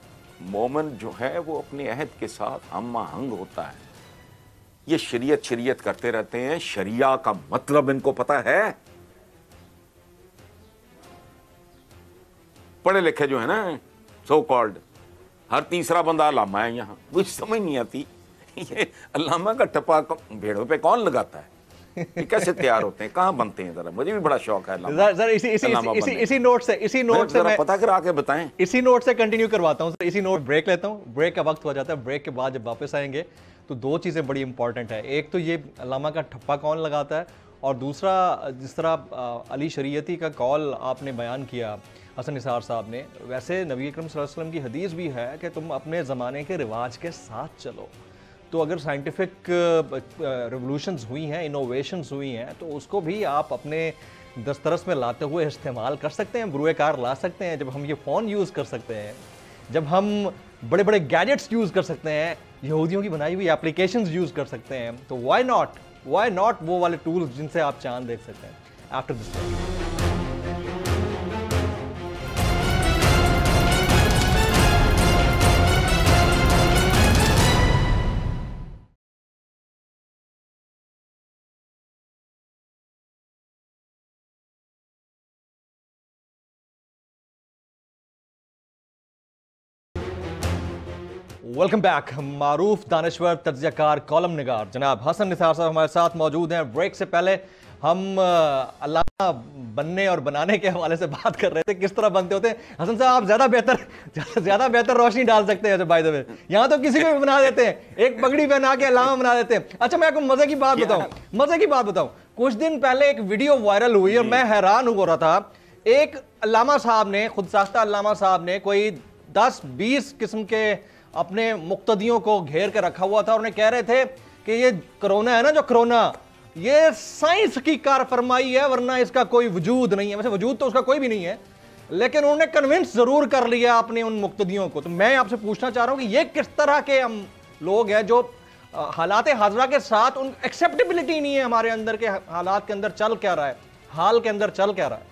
S4: मोमिन जो है वो अपने अहद के साथ हम आहंग होता है। ये शरीयत शरीयत करते रहते हैं, शरिया का मतलब इनको पता है? पढ़े लिखे जो है ना, सो कॉल्ड, हर तीसरा बंदा अल्लामा है यहाँ, कुछ समझ नहीं आती। ये अल्लामा का टप्पा भेड़ों पे कौन लगाता है? ये कैसे तैयार होते हैं, कहाँ बनते हैं? जरा मुझे भी बड़ा शौक है
S3: इसी नोट से मैं
S4: पता करा के बताएं।
S3: इसी नोट से कंटिन्यू करवाता हूँ। इसी नोट ब्रेक लेता हूँ, ब्रेक का वक्त हो जाता है। ब्रेक के बाद जब वापस आएंगे तो दो चीज़ें बड़ी इंपॉर्टेंट है। एक तो ये अल्लामा का ठप्पा कौन लगाता है, और दूसरा जिस तरह अली शरीयती का कॉल आपने बयान किया हसन निसार साहब ने, वैसे नबी अकरम सल्लल्लाहु अलैहि वसल्लम की हदीस भी है कि तुम अपने ज़माने के रिवाज के साथ चलो। तो अगर साइंटिफिक रिवोल्यूशंस हुई हैं, इनोवेशंस हुई हैं, तो उसको भी आप अपने दस्तरस में लाते हुए इस्तेमाल कर सकते हैं, बुरे कार ला सकते हैं। जब हम ये फ़ोन यूज़ कर सकते हैं, जब हम बड़े बड़े गैजेट्स यूज़ कर सकते हैं, यहूदियों की बनाई हुई एप्लीकेशंस यूज़ कर सकते हैं, तो वाई नॉट वो वाले टूल्स जिनसे आप चांद देख सकते हैं। After this welcome back. मारूफ दानश्वर तज्ज़ियाकार कॉलम निगार जनाब हसन निसार साहब हमारे साथ मौजूद हैं। ब्रेक से पहले हम अल्लामा बनने और बनाने के हवाले से बात कर रहे थे, किस तरह बनते होते हैं। हसन साहब आप ज़्यादा बेहतर रोशनी डाल सकते हैं। बाय द वे यहाँ तो किसी को भी बना देते हैं, एक पगड़ी पहना के अल्लामा बना देते हैं। अच्छा मैं आपको मज़े की बात बताऊँ, कुछ दिन पहले एक वीडियो वायरल हुई और मैं हैरान हो रहा था। एक अल्लामा साहब ने, खुद साख्ता अल्लामा साहब ने कोई 10-20 किस्म के अपने मुक्तदियों को घेर के रखा हुआ था और उन्हें कह रहे थे कि ये कोरोना है ना, जो कोरोना, ये साइंस की कारफरमाई है, वरना इसका कोई वजूद नहीं है। वैसे वजूद तो उसका कोई भी नहीं है, लेकिन उन्होंने कन्विंस जरूर कर लिया अपने उन मुक्तदियों को। तो मैं आपसे पूछना चाह रहा हूं कि ये किस तरह के हम लोग हैं जो हालात हाजरा के साथ, उन एक्सेप्टेबिलिटी नहीं है हमारे अंदर के हालात के अंदर चल क्या रहा है, हाल के अंदर चल क्या रहा है।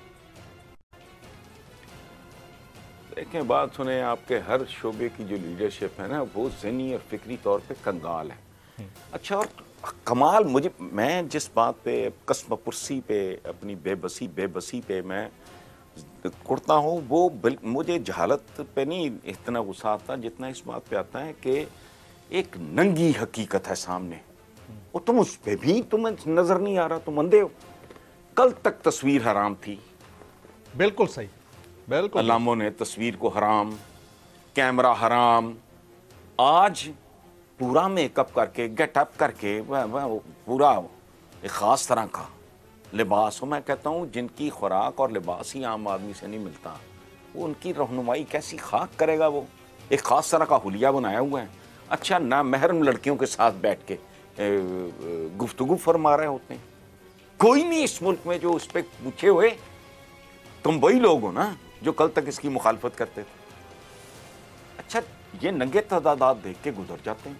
S4: देखें, बात सुने, आपके हर शोबे की जो लीडरशिप है ना, वो ज़हनी और फिक्री तौर पे कंगाल है। अच्छा, और कमाल मैं जिस बात पे, कस्म पुरसी पे, अपनी बेबसी पे मैं कुड़ता हूँ, वो मुझे जहालत पे नहीं इतना गुस्सा आता जितना इस बात पे आता है कि एक नंगी हकीकत है सामने, वो तुम उस पे भी तुम्हें नजर नहीं आ रहा, तुम अंधे हो। कल तक तस्वीर हराम थी।
S3: बिल्कुल सही, बिल्कुल।
S4: अल्लामों ने तस्वीर को हराम, कैमरा हराम। आज पूरा मेकअप करके, गेटअप करके, पूरा एक ख़ास तरह का लिबास हो। मैं कहता हूँ जिनकी खुराक और लिबास ही आम आदमी से नहीं मिलता, वो उनकी रहनुमाई कैसी खाक करेगा। वो एक ख़ास तरह का हुलिया बनाया हुआ है। अच्छा, ना महरम लड़कियों के साथ बैठ के गुफ्तगू फरमा रहे होते हैं। कोई नहीं इस मुल्क में जो उस पर पूछे हुए तुम वही लोग हो ना जो कल तक इसकी मुखालफत करते थे। अच्छा, ये नंगे तादाद देख के गुजर जाते हैं,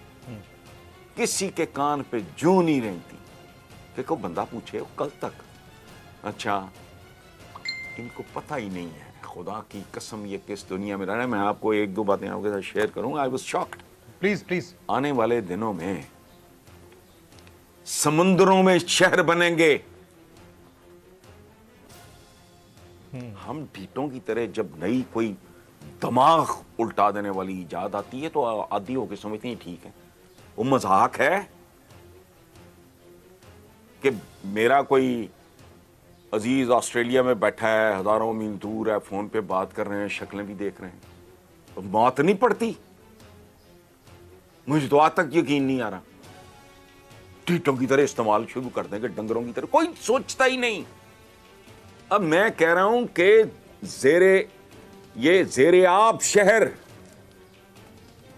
S4: किसी के कान पे जूं नहीं रहती कि कोई बंदा पूछे कल तक। अच्छा, इनको पता ही नहीं है, खुदा की कसम, ये किस दुनिया में रहना है। मैं आपको एक दो बातें आपके साथ शेयर करूंगा। I was shocked.
S3: प्लीज। आने
S4: वाले दिनों में समुद्रों में शहर बनेंगे। हम ढीटों की तरह जब नई कोई दिमाग उल्टा देने वाली इजाद आती है तो आदि होकर समझते हैं ठीक है, वो मजाक है कि मेरा कोई अजीज ऑस्ट्रेलिया में बैठा है, हजारों मील दूर है, फोन पे बात कर रहे हैं, शक्लें भी देख रहे हैं, तो मौत नहीं पड़ती। मुझे तो आज तक यकीन नहीं आ रहा। ढीटों की तरह इस्तेमाल शुरू कर देंगे, डंगरों की तरह, कोई सोचता ही नहीं। अब मैं कह रहा हूं कि जेरे आब शहर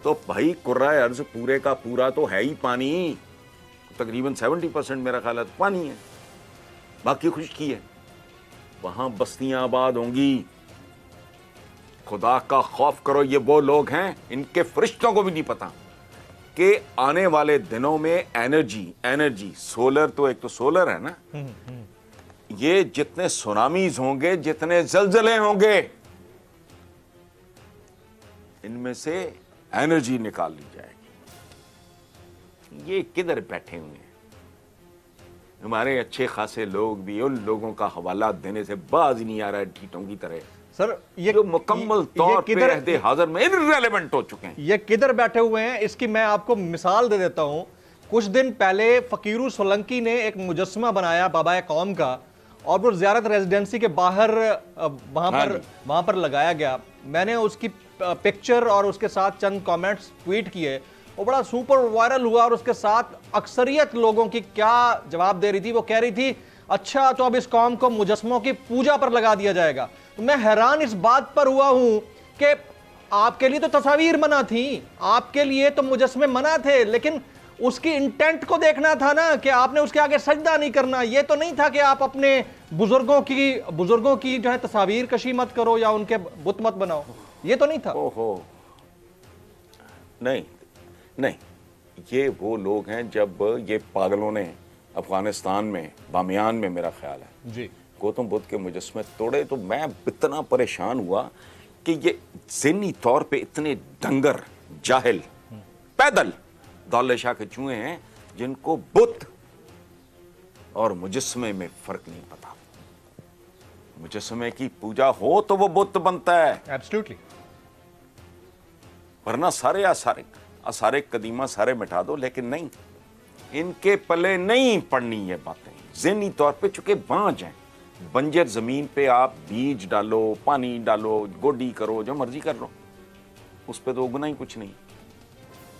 S4: तो भाई कुर्राए अर्ज पूरे का पूरा तो है ही पानी। तकरीबन 70% मेरा ख्याल है पानी है, बाकी खुश्की है। वहां बस्तियां आबाद होंगी। खुदा का खौफ करो, ये वो लोग हैं इनके फरिश्तों को भी नहीं पता कि आने वाले दिनों में एनर्जी सोलर, तो एक तो सोलर है ना, ये जितने सुनामीज होंगे, जितने जलजले होंगे, इनमें से एनर्जी निकाल ली जाएगी। ये किधर बैठे हुए हैं? हमारे अच्छे खासे लोग भी उन लोगों का हवाला देने से बाज नहीं आ रहा है, ढीठों की तरह।
S3: सर ये
S4: जो मुकम्मल तौर पे रहते हाजिर में इररेलेवेंट हो चुके हैं।
S3: ये किधर बैठे हुए हैं, इसकी मैं आपको मिसाल दे देता हूं। कुछ दिन पहले फकीरू सोलंकी ने एक मुजस्समा बनाया बाबा कौम का, और वो ज़ियारत रेजिडेंसी के बाहर वहां पर लगाया गया। मैंने उसकी पिक्चर और उसके साथ चंद कमेंट्स ट्वीट किए, वो बड़ा सुपर वायरल हुआ। और उसके साथ अक्सरियत लोगों की क्या जवाब दे रही थी, वो कह रही थी अच्छा तो अब इस कौम को मुजस्समों की पूजा पर लगा दिया जाएगा। तो मैं हैरान इस बात पर हुआ हूं कि आपके लिए तो तस्वीर मना थी, आपके लिए तो मुजस्समे मना थे, लेकिन उसकी इंटेंट को देखना था ना, कि आपने उसके आगे सजदा नहीं करना। ये तो नहीं था कि आप अपने बुजुर्गों की जो है तस्वीर कशी मत करो या उनके बुत मत बनाओ, ये तो नहीं था।
S4: ओहो, नहीं, ये वो लोग हैं, जब ये पागलों ने अफगानिस्तान में बामियान में, मेरा ख्याल है
S3: जी,
S4: गौतम बुद्ध के मुजस्समे तोड़े, तो मैं इतना परेशान हुआ कि ये ज़हनी तौर पे इतने डंगर, जाहिल, पैदल दौलत शाह के चूहे हैं, जिनको बुत और मुजस्समे में फर्क नहीं पता। मुजस्समे की पूजा हो तो वो बुत बनता है,
S3: एब्सोल्युटली,
S4: वरना सारे आसारे कदीमा सारे मिटा दो। लेकिन नहीं, इनके पले नहीं पड़नी ये बातें। ज़हनी तौर पे चूंकि बांझ हैं, बंजर जमीन पे आप बीज डालो, पानी डालो, गोडी करो, जो मर्जी कर लो, उस पे तो उगना ही कुछ नहीं।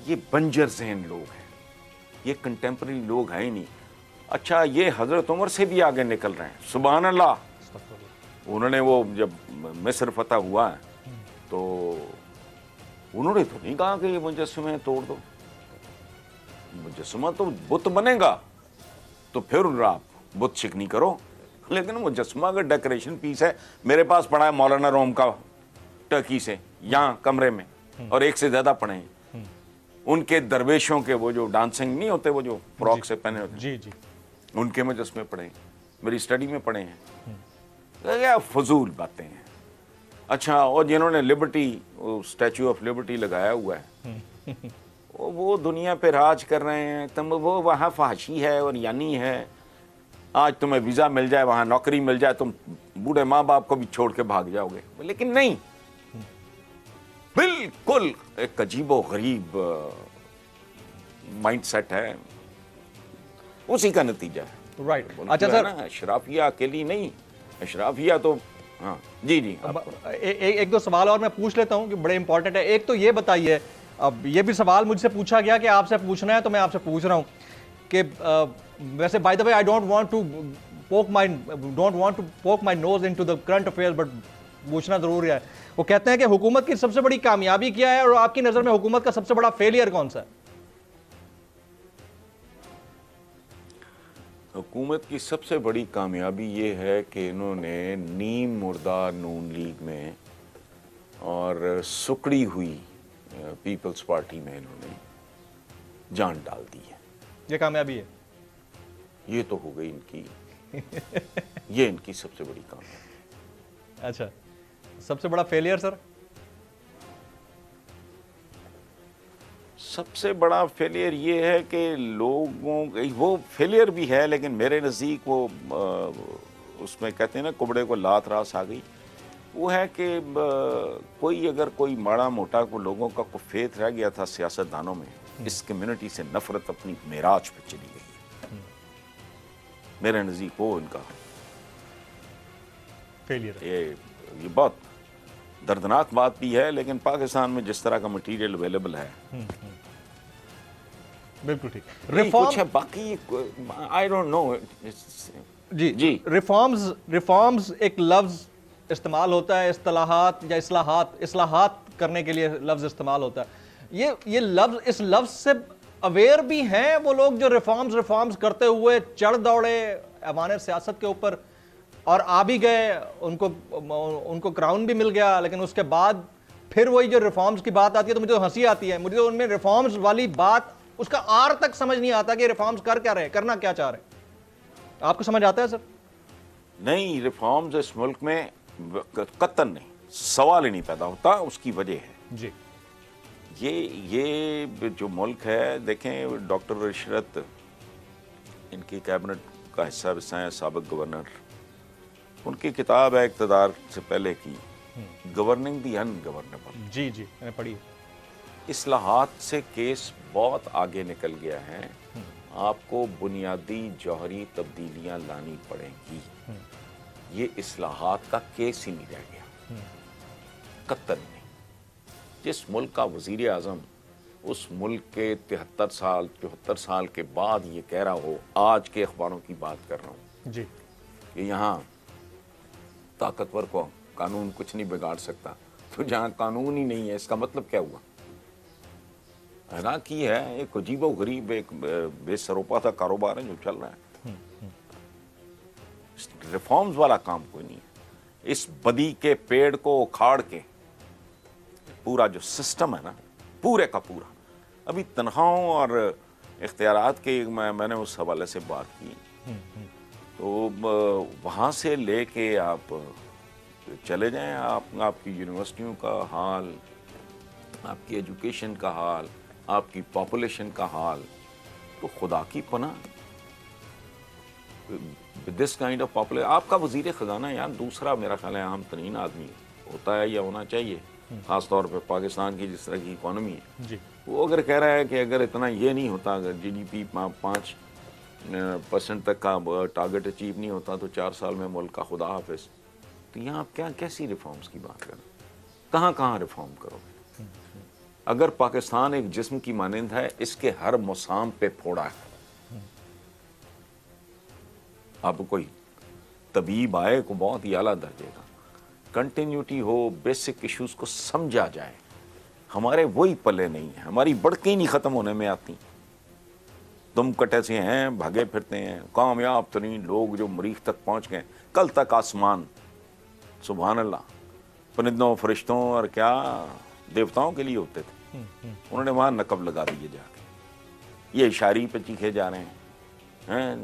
S4: ये बंजर ज़हन लोग हैं, ये कंटेम्प्रेरी लोग हैं ही नहीं। अच्छा, ये हजरत उमर से भी आगे निकल रहे हैं, सुभान अल्लाह। उन्होंने वो जब मिस्र फतह हुआ तो उन्होंने तो नहीं कहा कि ये मुजस्समे तोड़ दो, मुजस्समा तो बुत बनेगा तो फिर आप बुत शिकनी करो, लेकिन मुजस्समा का डेकोरेशन पीस है। मेरे पास पड़ा है मौलाना रोम का, टर्की से, यहाँ कमरे में, और एक से ज्यादा पड़े हैं। उनके दरवेशों के वो जो डांसिंग नहीं होते, वो जो फ्रॉक से पहने होते,
S3: जी जी,
S4: उनके मुजस्समे पड़े हैं, मेरी स्टडी में पड़े हैं। क्या फजूल बातें हैं। अच्छा, और जिन्होंने लिबर्टी, स्टैचू ऑफ लिबर्टी लगाया हुआ है, वो दुनिया पे राज कर रहे हैं। तुम वो वहाँ फहाशी है और यानी है, आज तुम्हें वीज़ा मिल जाए, वहाँ नौकरी मिल जाए, तुम बूढ़े माँ बाप को भी छोड़ के भाग जाओगे। लेकिन नहीं, बिल्कुल एक अजीबो गरीब माइंडसेट है, उसी का नतीजा है।
S3: राइट। अच्छा सर,
S4: अशराफिया अकेली नहीं, अशराफिया तो हाँ जी जी।
S3: एक दो सवाल और मैं पूछ लेता हूँ कि बड़े इंपॉर्टेंट है। एक तो ये बताइए, अब ये भी सवाल मुझसे पूछा गया कि आपसे पूछना है, तो मैं आपसे पूछ रहा हूँ कि वैसे by the way I don't want to poke my nose into the current affairs, but पूछना जरूर है। वो कहते हैं कि हुकूमत की सबसे बड़ी कामयाबी क्या है, और आपकी नजर में हुकूमत का सबसे बड़ा फेलियर कौन सा है?
S4: हुकूमत की सबसे बड़ी कामयाबी ये है कि इन्होंने नीम मुर्दा नून लीग में और सुकड़ी हुई पीपल्स पार्टी में इन्होंने जान डाल दी है।
S3: ये कामयाबी है,
S4: ये तो हो गई इनकी ये इनकी सबसे बड़ी कामयाबी।
S3: अच्छा, सबसे बड़ा फेलियर सर?
S4: सबसे बड़ा फेलियर ये है कि लोगों, वो फेलियर भी है, लेकिन मेरे नज़दीक वो उसमें कहते हैं ना, कुबड़े को लात रास आ गई। वो है कि कोई अगर कोई माड़ा मोटा को लोगों का को फेथ रह गया था सियासतदानों में, इस कम्युनिटी से नफरत अपनी मेराज पे चली गई है। मेरे नज़दीक वो इनका
S3: फेलियर है।
S4: ये बहुत दर्दनाक बात भी है, लेकिन पाकिस्तान में जिस तरह का मटेरियल अवेलेबल है,
S3: बिल्कुल ठीक।
S4: कुछ है, बाकी आई डोंट नो।
S3: जी जी, रिफॉर्म्स एक लफ्ज इस्तेमाल होता है, इस्तिलाहात या इस्लाहात करने के लिए लफ्ज इस्तेमाल होता है। ये लफ्ज, इस लफ्ज से अवेयर भी हैं वो लोग जो रिफॉर्म्स करते हुए चढ़ दौड़े ऐवान सियासत के ऊपर और आ भी गए, उनको क्राउन भी मिल गया, लेकिन उसके बाद फिर वही जो रिफॉर्म्स की बात आती है तो मुझे तो हंसी आती है। मुझे तो उनमें रिफॉर्म्स वाली बात, उसका आर तक समझ नहीं आता कि रिफॉर्म्स कर क्या रहे, करना क्या चाह रहे। आपको समझ आता है सर?
S4: नहीं, रिफॉर्म्स इस मुल्क में कतन नहीं, सवाल ही नहीं पैदा होता। उसकी वजह है
S3: जी,
S4: ये जो मुल्क है, देखें डॉक्टर इशरत इनकी कैबिनेट का हिस्सा हैं, साबिक गवर्नर, उनकी किताब है इक़्तिदार से पहले की, गवर्निंग दी अनगवर्नेबल।
S3: जी जी, मैंने पढ़ी।
S4: इस्लाहात से केस बहुत आगे निकल गया है। आपको बुनियादी जौहरी तब्दीलियां लानी पड़ेंगी। ये इस्लाहात का केस ही नहीं रह गया, कतई नहीं। जिस मुल्क का वजीर आज़म उस मुल्क के 74 साल के बाद ये कह रहा हो, आज के अखबारों की बात कर रहा हूँ
S3: जी,
S4: कि यहाँ ताकतवर को कानून कुछ नहीं बिगाड़ सकता, तो जहाँ कानून ही नहीं है इसका मतलब क्या हुआ? हैराकी है, एक अजीबो गरीब एक बेसरोपा सा कारोबार है जो चल रहा है। रिफॉर्म्स वाला काम कोई नहीं है। इस बदी के पेड़ को उखाड़ के पूरा जो सिस्टम है ना, पूरे का पूरा, अभी तनख्वाहों और इख्तियारात के मैंने उस हवाले से बात की, तो वहाँ से लेके आप चले जाएं, आपकी यूनिवर्सिटियों का हाल, आपकी एजुकेशन का हाल, आपकी पॉपुलेशन का हाल, तो खुदा की पनाह दिस काइंड ऑफ पॉपुलेशन। आपका वजीर खजाना यार दूसरा मेरा ख्याल है आम तरीन आदमी होता है या होना चाहिए, खास तौर पे पाकिस्तान की जिस तरह की इकॉनमी है जी। वो अगर कह रहा है कि अगर इतना ये नहीं होता, अगर GDP 5% तक का टारगेट अचीव नहीं होता तो 4 साल में मुल्क का खुदा हाफिज, तो यहाँ आप क्या कैसी रिफॉर्म्स की बात करें? कहाँ रिफॉर्म करोगे? अगर पाकिस्तान एक जिस्म की मानंद है, इसके हर मसाम पे फोड़ा है। अब कोई तबीब आए को बहुत ही आला दर्जे का, कंटिन्यूटी हो, बेसिक इश्यूज को समझा जाए, हमारे वही पल्ले नहीं है। हमारी बढ़के ही नहीं ख़त्म होने में आती। तुम कटे से हैं, भागे फिरते हैं, कामयाब तरीन लोग जो मरीख तक पहुँच गए। कल तक आसमान सुभान अल्लाह परिंदों फरिश्तों और क्या देवताओं के लिए होते थे, उन्होंने वहाँ नकब लगा दिए जाके। ये शायरी पे चीखे जा रहे हैं,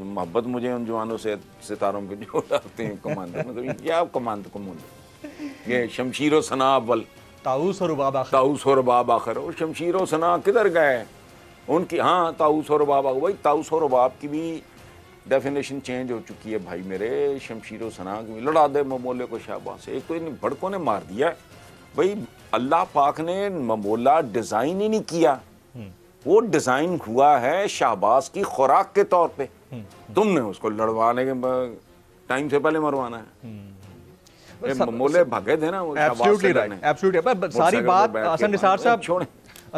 S4: मोहब्बत मुझे उन जवानों से सितारों पे जो डालते हैं कमांडर, मतलब क्या कमांड ये शमशीर सना अव्वल
S3: ताऊस और रुबाब
S4: आखिर, और शमशीर और सना किधर गए उनकी? हाँ, ताऊस और रुबाब, वही ताऊस और रुबाब की भी डेफिनेशन चेंज हो चुकी है भाई मेरे। शमशीर और सना की लड़ा दे ममोले को शाहबाज से। एक तो इन भड़कों ने मार दिया भाई। अल्लाह पाक ने ममोला डिजाइन ही नहीं किया, वो डिजाइन हुआ है शाहबाज की खुराक के तौर पे। तुमने उसको लड़वाने के टाइम से पहले मरवाना है। ममोले भागे थे ना, वो
S3: एब्सोल्युटली राइट, एब्सोल्युटली। सारी बात हसन निसार साहब,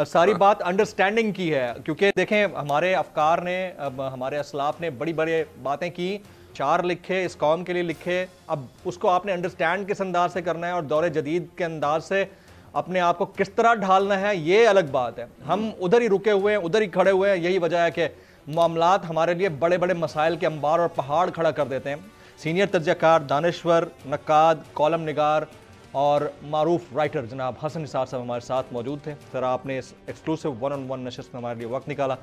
S3: सारी बात अंडरस्टैंडिंग की है, क्योंकि देखें हमारे अफकार ने, हमारे असलाफ ने बड़ी बड़ी बातें की, 4 लिखे, इस कौम के लिए लिखे। अब उसको आपने अंडरस्टैंड किस अंदाज से करना है और दौरे जदीद के अंदाज से अपने आप को किस तरह ढालना है, ये अलग बात है। हम उधर ही रुके हुए हैं, उधर ही खड़े हुए हैं। यही वजह है कि मामलात हमारे लिए बड़े बड़े मसाइल के अंबार और पहाड़ खड़ा कर देते हैं। सीनियर तज्ज़ियाकार, दानिश्वर, नक्काद, कॉलम निगार और मारूफ राइटर जनाब हसन निसार साहब हमारे साथ मौजूद थे। सर, आपने इस एक्सक्लूसिव 1-on-1 नशस्त में हमारे लिए वक्त निकाला,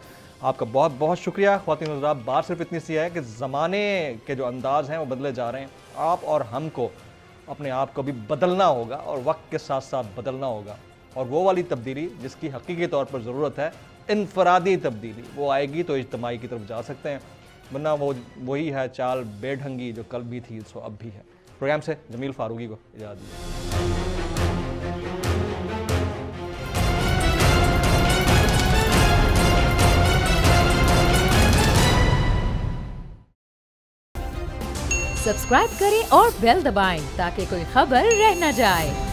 S3: आपका बहुत बहुत शुक्रिया। ख्वातीन और हज़रात, बात सिर्फ इतनी सी है कि ज़माने के जो अंदाज़ हैं वो बदले जा रहे हैं। आप और हमको अपने आप को भी बदलना होगा और वक्त के साथ साथ बदलना होगा, और वो वाली तब्दीली जिसकी हकीकी तौर पर ज़रूरत है, इनफरादी तब्दीली, वो आएगी तो इज्तिमाई की तरफ जा सकते हैं, वरना वो वही है चाल बेढंगी जो कल भी थी सो अब भी है। प्रोग्राम से जमील फारूकी को इजाज़त दीजिए।
S1: सब्सक्राइब करें और बेल दबाएं ताकि कोई खबर रह न जाए।